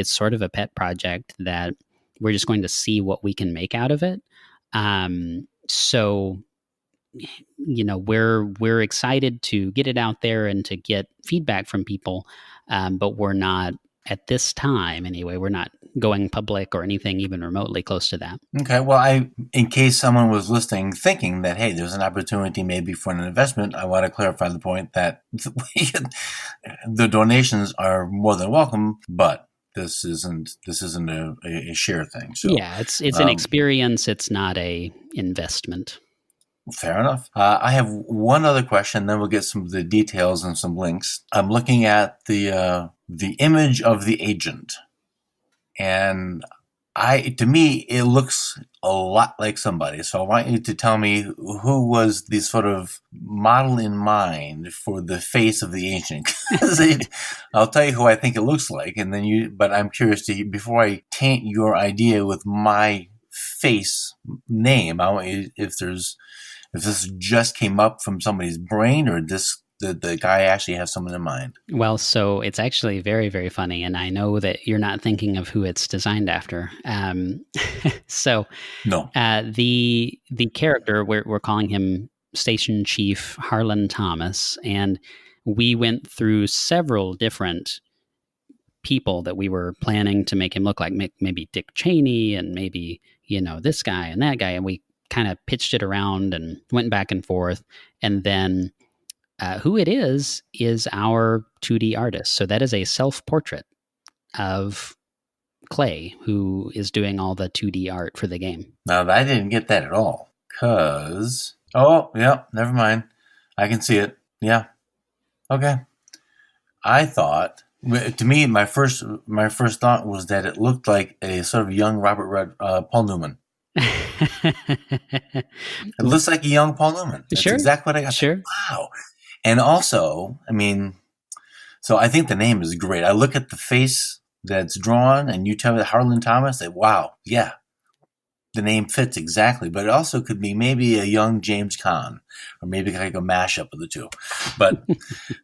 sort of a pet project that we're just going to see what we can make out of it. So, we're excited to get it out there and to get feedback from people, but we're not, at this time anyway, we're not going public or anything even remotely close to that.
Okay, well, in case someone was listening thinking that, hey, there's an opportunity maybe for an investment, I want to clarify the point that the donations are more than welcome, but this isn't a share thing. So
yeah, it's an experience. It's not a investment.
Fair enough. I have one other question, then we'll get some of the details and some links. I'm looking at the image of the agent, and to me, it looks a lot like somebody. So I want you to tell me who was the sort of model in mind for the face of the agent. I'll tell you who I think it looks like, and then but I'm curious before I taint your idea with my face name, I want you, if this just came up from somebody's brain, or the guy actually has someone in mind.
Well, so it's actually very, very funny, and I know that you're not thinking of who it's designed after. So,
no,
the character we're calling him Station Chief Harlan Thomas, and we went through several different people that we were planning to make him look like, maybe Dick Cheney, and maybe this guy and that guy, and we kind of pitched it around and went back and forth, and then who it is our 2D artist. So that is a self-portrait of Clay, who is doing all the 2D art for the game.
Now, I didn't get that at all, because... Oh, yeah, never mind. I can see it. Yeah. Okay. I thought... To me, my first thought was that it looked like a sort of young Paul Newman. It looks like a young Paul Newman. That's
sure.
Exactly what I got.
Sure.
Wow. And also, so I think the name is great. I look at the face that's drawn, and you tell me that Harlan Thomas, wow, yeah, the name fits exactly. But it also could be maybe a young James Caan, or maybe like a mashup of the two. But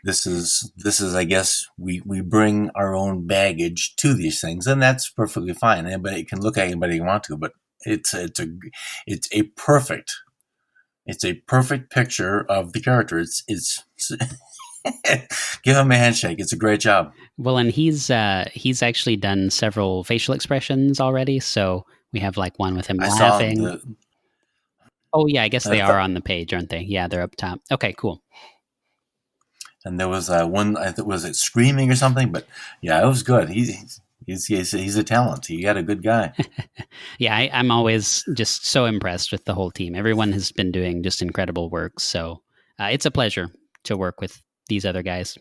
this is, I guess, we bring our own baggage to these things, and that's perfectly fine. Anybody can look at anybody you want to, but it's a perfect picture of the character. It's give him a handshake. It's a great job.
Well, and he's actually done several facial expressions already. So we have like one with him laughing. Oh yeah, I guess they are on the page, aren't they? Yeah, they're up top. Okay, cool.
And there was one, I think, was it screaming or something? But yeah, it was good. He's a talent. He got a good guy.
Yeah, I'm always just so impressed with the whole team. Everyone has been doing just incredible work. So it's a pleasure to work with these other guys.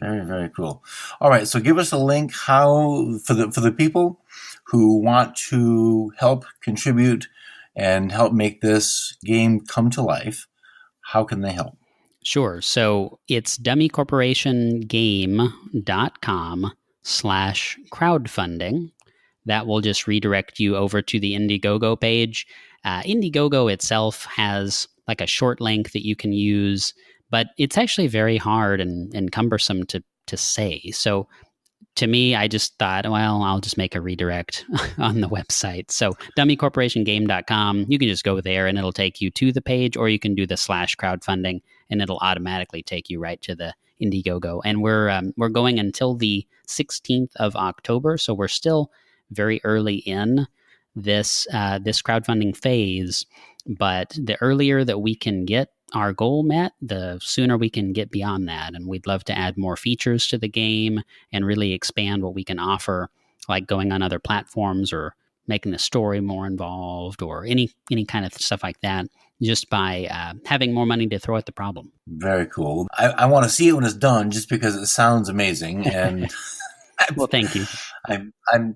Very, very cool. All right, so give us a link how for the people who want to help contribute and help make this game come to life. How can they help?
Sure. So it's dummycorporation.com/crowdfunding. That will just redirect you over to the Indiegogo page. Indiegogo itself has like a short link that you can use, but it's actually very hard and cumbersome to say. So to me, I just thought, well, I'll just make a redirect on the website. So dummycorporationgame.com, you can just go there and it'll take you to the page, or you can do the /crowdfunding and it'll automatically take you right to the Indiegogo. And we're going until the 16th of October. So we're still very early in this crowdfunding phase. But the earlier that we can get our goal met, the sooner we can get beyond that. And we'd love to add more features to the game and really expand what we can offer, like going on other platforms or making the story more involved or any kind of stuff like that, just by having more money to throw at the problem.
Very cool. I want to see it when it's done, just because it sounds amazing. And
well, thank you.
I'm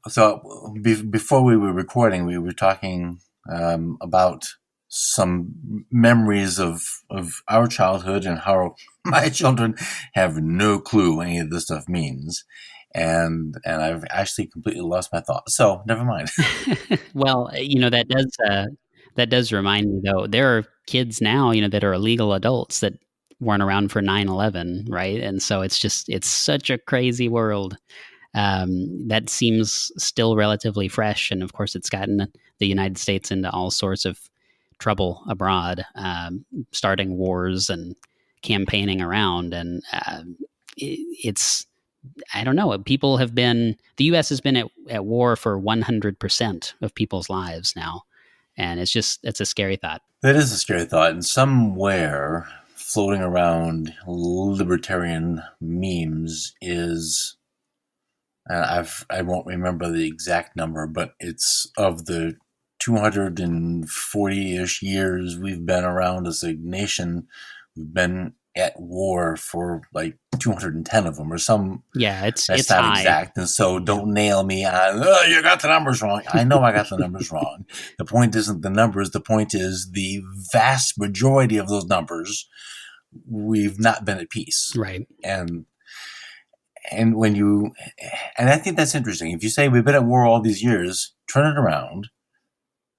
so before we were recording, we were talking about some memories of our childhood and how my children have no clue what any of this stuff means. And I've actually completely lost my thoughts. So never mind.
Well, that does remind me, though, there are kids now, that are legal adults that weren't around for 9/11, right? And so it's such a crazy world. That seems still relatively fresh, and of course, it's gotten the United States into all sorts of trouble abroad, starting wars and campaigning around, and it's. I don't know. The U.S. has been at war for 100% of people's lives now. And it's a scary thought.
That is a scary thought. And somewhere floating around libertarian memes is, and I won't remember the exact number, but it's of the 240-ish years we've been around as a nation, we've been at war for like 210 of them or some.
Yeah, it's
not
high.
Exact. And so don't nail me on, you got the numbers wrong. I know I got the numbers wrong. The point isn't the numbers. The point is the vast majority of those numbers, we've not been at peace.
Right.
And I think that's interesting. If you say we've been at war all these years, turn it around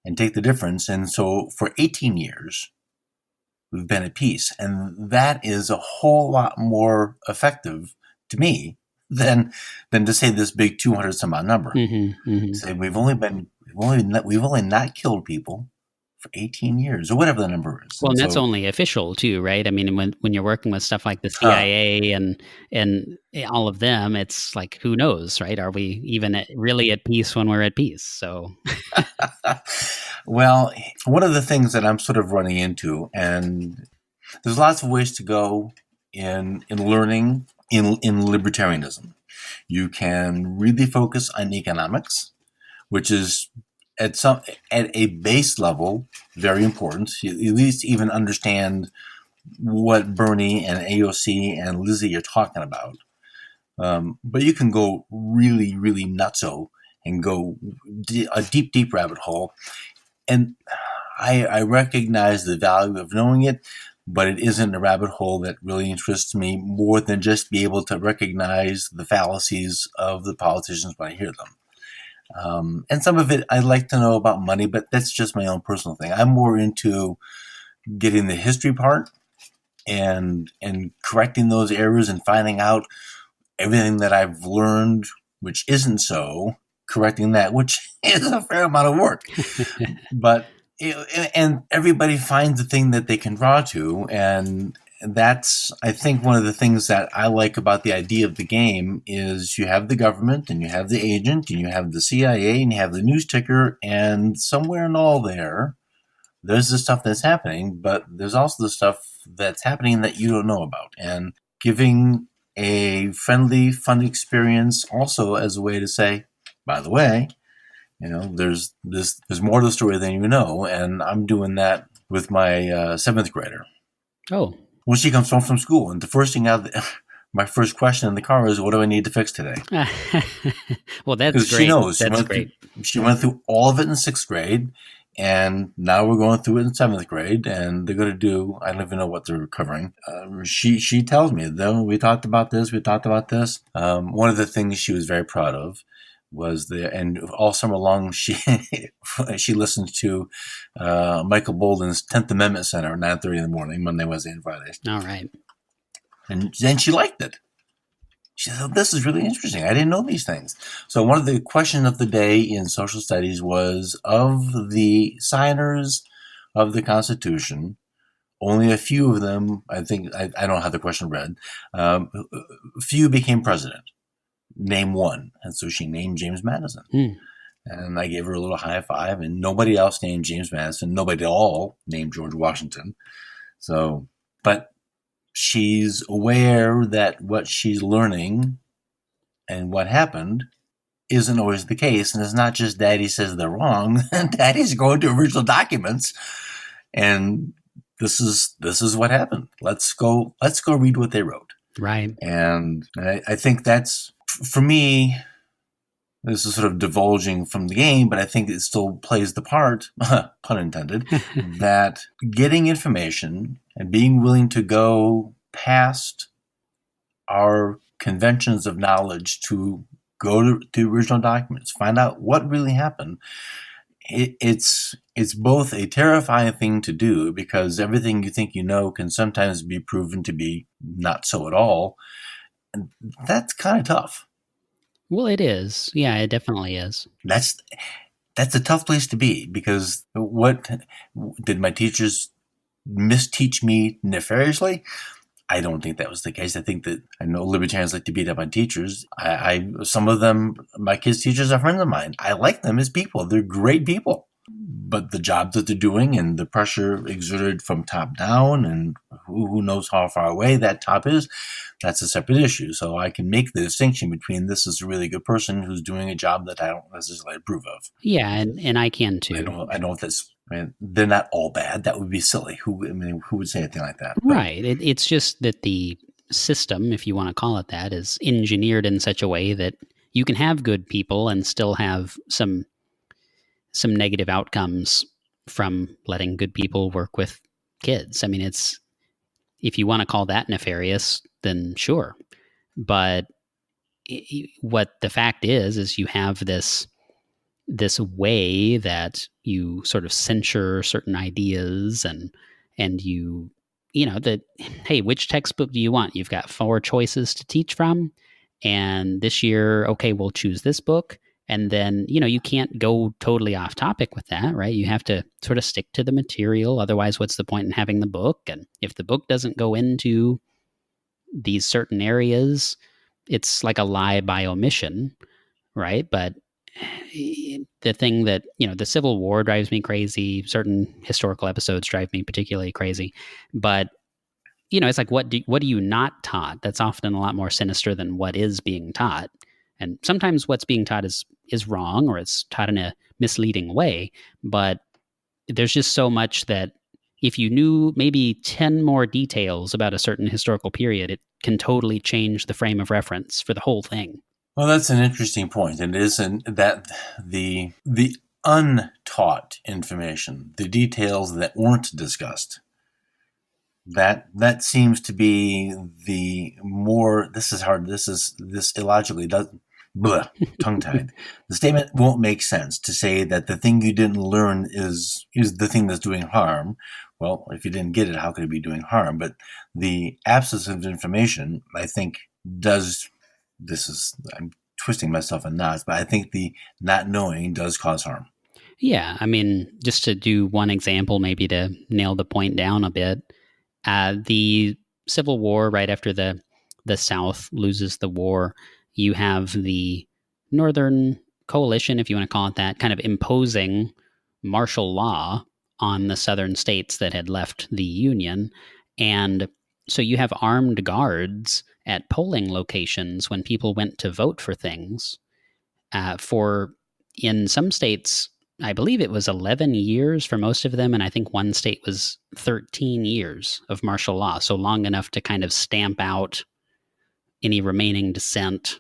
and take the difference. And so for 18 years, we've been at peace. And that is a whole lot more effective to me than to say this big 200 some odd number.
Mm-hmm, mm-hmm.
Say we've only not killed people for 18 years or whatever the number is.
Well, and that's only official too, right? I mean, when you're working with stuff like the CIA and all of them, it's like, who knows, right? Are we even really at peace when we're at peace? So
well, one of the things that I'm sort of running into, and there's lots of ways to go in learning in libertarianism. You can really focus on economics, which is at a base level very important. You at least even understand what Bernie and AOC and Lizzie are talking about. But you can go really, really nutso and go a deep rabbit hole. And I recognize the value of knowing it, but it isn't a rabbit hole that really interests me more than just be able to recognize the fallacies of the politicians when I hear them. And some of it I like to know about money, but that's just my own personal thing. I'm more into getting the history part and correcting those errors and finding out everything that I've learned, which isn't so, correcting that, which is a fair amount of work. But and everybody finds the thing that they can draw to, and that's, I think, one of the things that I like about the idea of the game is you have the government, and you have the agent, and you have the CIA, and you have the news ticker, and somewhere in all there's the stuff that's happening, but there's also the stuff that's happening that you don't know about. And giving a friendly, fun experience also as a way to say, by the way, there's more to the story than you know, and I'm doing that with my seventh grader.
Oh,
when she comes home from school, and the first thing my first question in the car is, "What do I need to fix today?"
Well, that's great.
She knows.
That's great.
She went through all of it in sixth grade, and now we're going through it in seventh grade, and they're going to do. I don't even know what they're covering. She tells me, though, we talked about this. One of the things she was very proud of was and all summer long she listened to Michael Bolden's 10th Amendment Center at 9:30 in the morning, Monday, Wednesday, and Friday.
All right.
And then she liked it. She said, "This is really interesting. I didn't know these things." So one of the questions of the day in social studies was, of the signers of the Constitution, only a few of them, I think, I don't know how the question read, few became president. Name one. And so she named James Madison. And I gave her a little high five, and nobody else named James Madison. Nobody at all named George Washington. So, but she's aware that what she's learning and what happened isn't always the case. And it's not just Daddy says they're wrong. Daddy's going to original documents. And this is what happened. Let's go read what they wrote.
Right.
And I think that's, for me, this is sort of divulging from the game, but I think it still plays the part, pun intended, that getting information and being willing to go past our conventions of knowledge to go to the original documents, find out what really happened. It's both a terrifying thing to do, because everything you think you know can sometimes be proven to be not so at all. And that's kind of tough.
Well, it is. Yeah, it definitely is.
That's a tough place to be, because what did my teachers misteach me nefariously? I don't think that was the case. I think that I know libertarians like to beat up on teachers. Some of them, my kids' teachers are friends of mine. I like them as people. They're great people. But the job that they're doing and the pressure exerted from top down, and who knows how far away that top is, that's a separate issue. So I can make the distinction between this is a really good person who's doing a job that I don't necessarily approve of.
Yeah, and I can too.
I know if that's, I mean, they're not all bad. That would be silly. Who would say anything like that?
Right. It's just that the system, if you want to call it that, is engineered in such a way that you can have good people and still have some negative outcomes from letting good people work with kids. I mean, it's, if you want to call that nefarious, then sure. But what the fact is you have this way that you sort of censure certain ideas, and you know that, hey, which textbook do you want? You've got 4 choices to teach from, and this year, okay, we'll choose this book. And then, you can't go totally off topic with that, right? You have to sort of stick to the material. Otherwise, what's the point in having the book? And if the book doesn't go into these certain areas, it's like a lie by omission, right? But the thing that, the Civil War drives me crazy. Certain historical episodes drive me particularly crazy. But, it's like, what are you not taught? That's often a lot more sinister than what is being taught. And sometimes what's being taught is wrong, or it's taught in a misleading way. But there's just so much that if you knew maybe 10 more details about a certain historical period, it can totally change the frame of reference for the whole thing.
Well, that's an interesting point. And it is that the untaught information, the details that weren't discussed, that seems to be the more, this is hard, this illogically doesn't, tongue-tied. The statement won't make sense to say that the thing you didn't learn is the thing that's doing harm. Well, if you didn't get it, how could it be doing harm? But the absence of information, I think, I'm twisting myself in knots, but I think the not knowing does cause harm.
Yeah, I mean, just to do one example, maybe to nail the point down a bit, the Civil War, right after the South loses the war, you have the Northern Coalition, if you want to call it that, kind of imposing martial law on the Southern states that had left the Union. And so you have armed guards at polling locations when people went to vote for things. In some states, I believe it was 11 years for most of them, and I think one state was 13 years of martial law, so long enough to kind of stamp out any remaining dissent.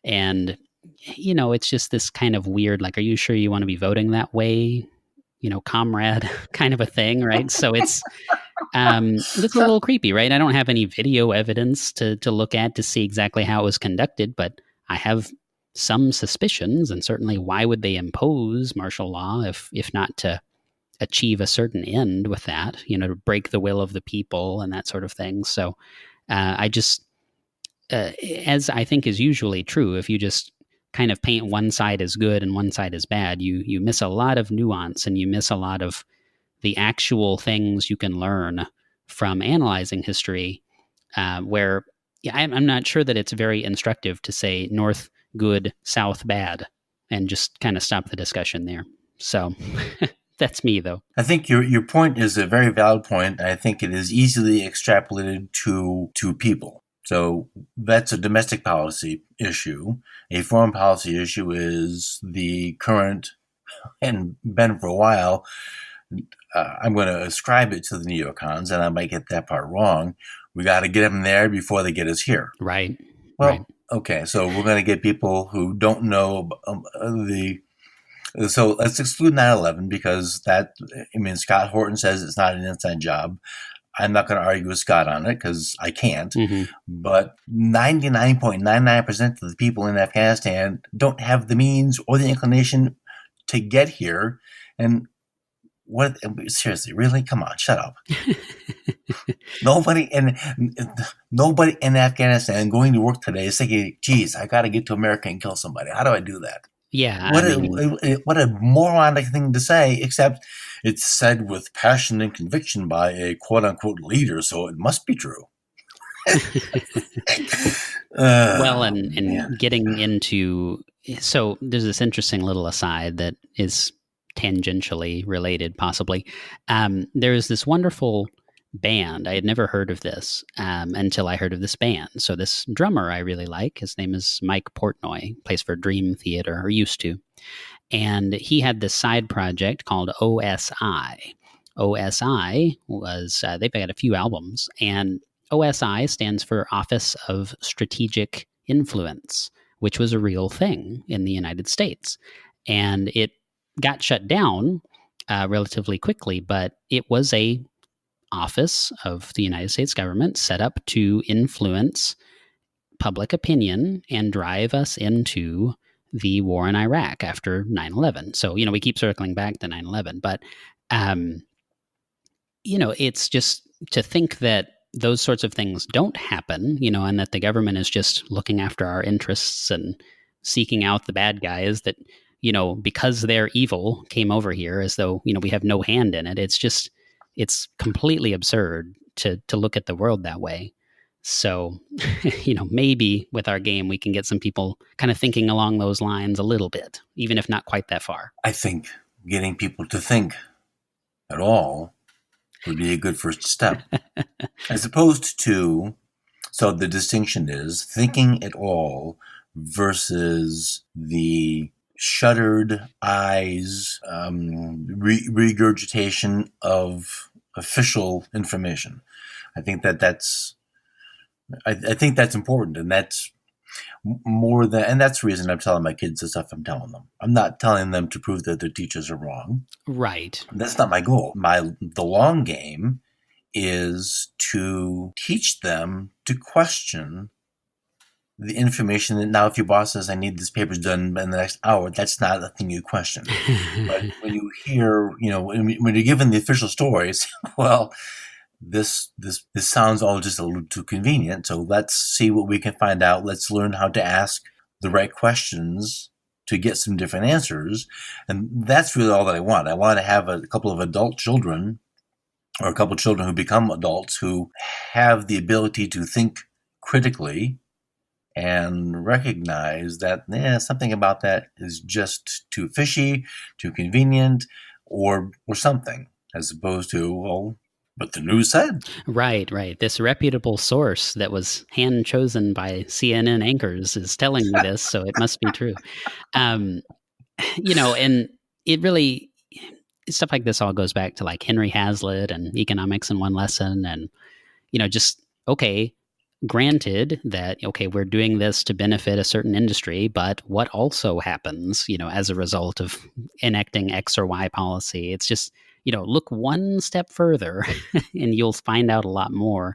And, it's just this kind of weird, like, are you sure you want to be voting that way, comrade kind of a thing, right? So it's a little creepy, right? I don't have any video evidence to look at to see exactly how it was conducted, but I have some suspicions, and certainly why would they impose martial law if not to achieve a certain end with that, to break the will of the people and that sort of thing. So I just, as I think is usually true, if you just kind of paint one side as good and one side as bad, you miss a lot of nuance, and you miss a lot of the actual things you can learn from analyzing history, where I'm not sure that it's very instructive to say North good, South bad, and just kind of stop the discussion there. So that's me, though.
I think your point is a very valid point. I think it is easily extrapolated to people. So that's a domestic policy issue. A foreign policy issue is the current, and been for a while, I'm going to ascribe it to the neocons, and I might get that part wrong. We got to get them there before they get us here.
Right.
Well,
right.
Okay, so we're going to get people who don't know So let's exclude 9/11 because Scott Horton says it's not an inside job. I'm not going to argue with Scott on it because I can't.
Mm-hmm.
But 99.99% of the people in Afghanistan don't have the means or the inclination to get here. And what? Seriously, really? Come on, shut up. Nobody in Afghanistan going to work today is thinking, geez, I got to get to America and kill somebody. How do I do that?
Yeah.
What a moronic thing to say, except it's said with passion and conviction by a quote-unquote leader, so it must be true.
Well, and getting into... So there's this interesting little aside that is tangentially related, possibly. There's this wonderful band. I had never heard of this until I heard of this band. So this drummer I really like, his name is Mike Portnoy, plays for Dream Theater, or used to. And he had this side project called OSI. OSI was, they've got a few albums, and OSI stands for Office of Strategic Influence, which was a real thing in the United States. And it got shut down relatively quickly, but it was a office of the United States government set up to influence public opinion and drive us into the war in Iraq after 9/11. So, we keep circling back to 9/11, but, it's just to think that those sorts of things don't happen, and that the government is just looking after our interests and seeking out the bad guys that, because they're evil came over here as though, we have no hand in it. It's completely absurd to look at the world that way. So, maybe with our game, we can get some people kind of thinking along those lines a little bit, even if not quite that far.
I think getting people to think at all would be a good first step. As opposed to, so the distinction is thinking at all versus the shuttered eyes, regurgitation of official information. I think that's important, and that's more than, and that's the reason I'm telling my kids the stuff I'm telling them. I'm not telling them to prove that their teachers are wrong.
Right.
That's not my goal. The long game is to teach them to question the information that now if your boss says I need this paper done in the next hour, that's not a thing you question. But when you hear, when you're given the official stories, well, this sounds all just a little too convenient. So let's see what we can find out. Let's learn how to ask the right questions to get some different answers. And that's really all that I want. I want to have a couple of adult children, or a couple of children who become adults who have the ability to think critically and recognize that something about that is just too fishy, too convenient, or something, as opposed to, well, but the news said. Right.
This reputable source that was hand-chosen by CNN anchors is telling me this, so it must be true. And it really, stuff like this all goes back to like Henry Hazlitt and Economics in One Lesson, and, granted that, we're doing this to benefit a certain industry, but what also happens, as a result of enacting X or Y policy? It's just, look one step further and you'll find out a lot more.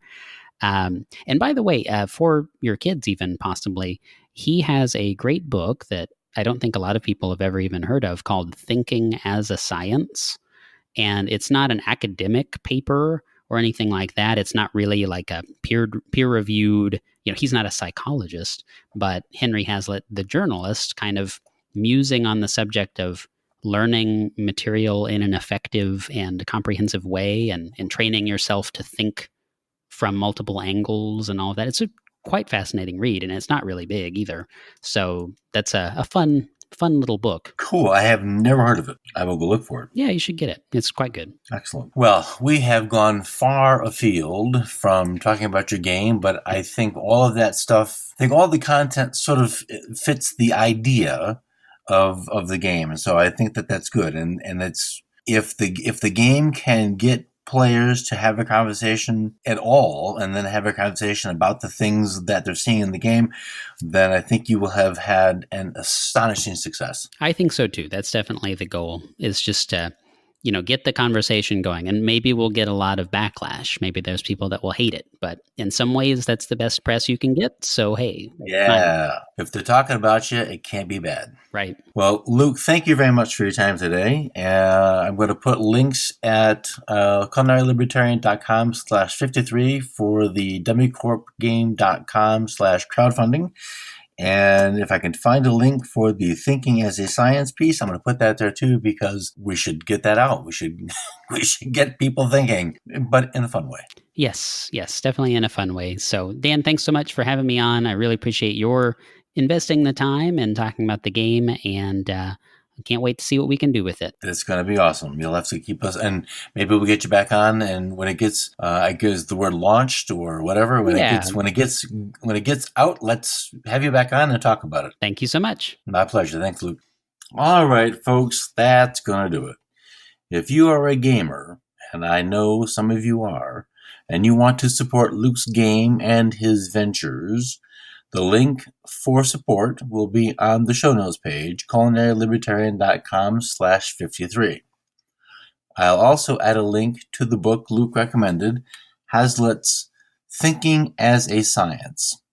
And by the way, for your kids, even possibly, he has a great book that I don't think a lot of people have ever even heard of called Thinking as a Science. And it's not an academic paper or anything like that. It's not really like a peer-reviewed, he's not a psychologist, but Henry Hazlitt, the journalist, kind of musing on the subject of learning material in an effective and comprehensive way, and training yourself to think from multiple angles and all of that. It's a quite fascinating read, and it's not really big either. So that's a fun fun little book.
Cool. I have never heard of it. I will go look for it.
Yeah, you should get it. It's quite good.
Excellent. Well, we have gone far afield from talking about your game, but I think all of that stuff, I think all the content sort of fits the idea of the game. And so I think that that's good. And it's, if the game can get players to have a conversation at all and then have a conversation about the things that they're seeing in the game, then I think you will have had an astonishing success.
I think so too. That's definitely the goal, is just to, get the conversation going. And maybe we'll get a lot of backlash. Maybe there's people that will hate it, but in some ways that's the best press you can get. So, hey.
Yeah. If they're talking about you, it can't be bad.
Right.
Well, Luke, thank you very much for your time today. I'm going to put links at culinarylibertarian.com/53 for the dummycorpgame.com/crowdfunding. And if I can find a link for the Thinking as a Science piece, I'm going to put that there too, because we should get that out. We should get people thinking, but in a fun way.
Yes, definitely in a fun way. So, Dan, thanks so much for having me on. I really appreciate your investing the time and talking about the game, and I can't wait to see what we can do with it.
It's going to be awesome. You'll have to keep us, and maybe we'll get you back on. And when it gets, I guess the word launched or whatever, when it gets out, let's have you back on and talk about it.
Thank you so much.
My pleasure. Thanks, Luke. All right, folks, that's going to do it. If you are a gamer, and I know some of you are, and you want to support Luke's game and his ventures, the link for support will be on the show notes page, culinarylibertarian.com/53. I'll also add a link to the book Luke recommended, Hazlitt's Thinking as a Science.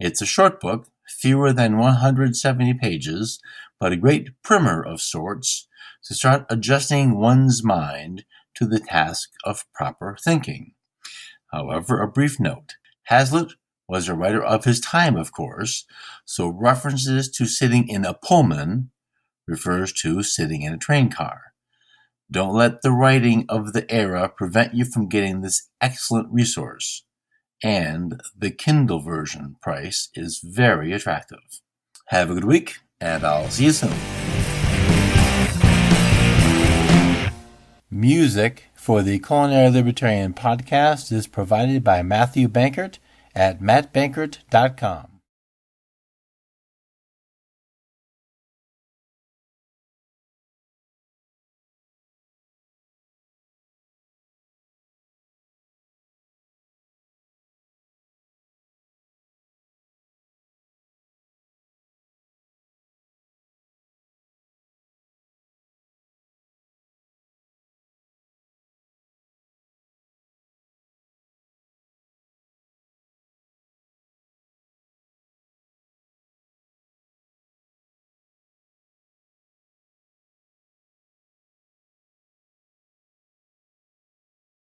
It's a short book, fewer than 170 pages, but a great primer of sorts to start adjusting one's mind to the task of proper thinking. However, a brief note. Hazlitt was a writer of his time, of course, so references to sitting in a Pullman refers to sitting in a train car. Don't let the writing of the era prevent you from getting this excellent resource. And the Kindle version price is very attractive. Have a good week, and I'll see you soon. Music for the Culinary Libertarian podcast is provided by Matthew Bankert at mattbankert.com.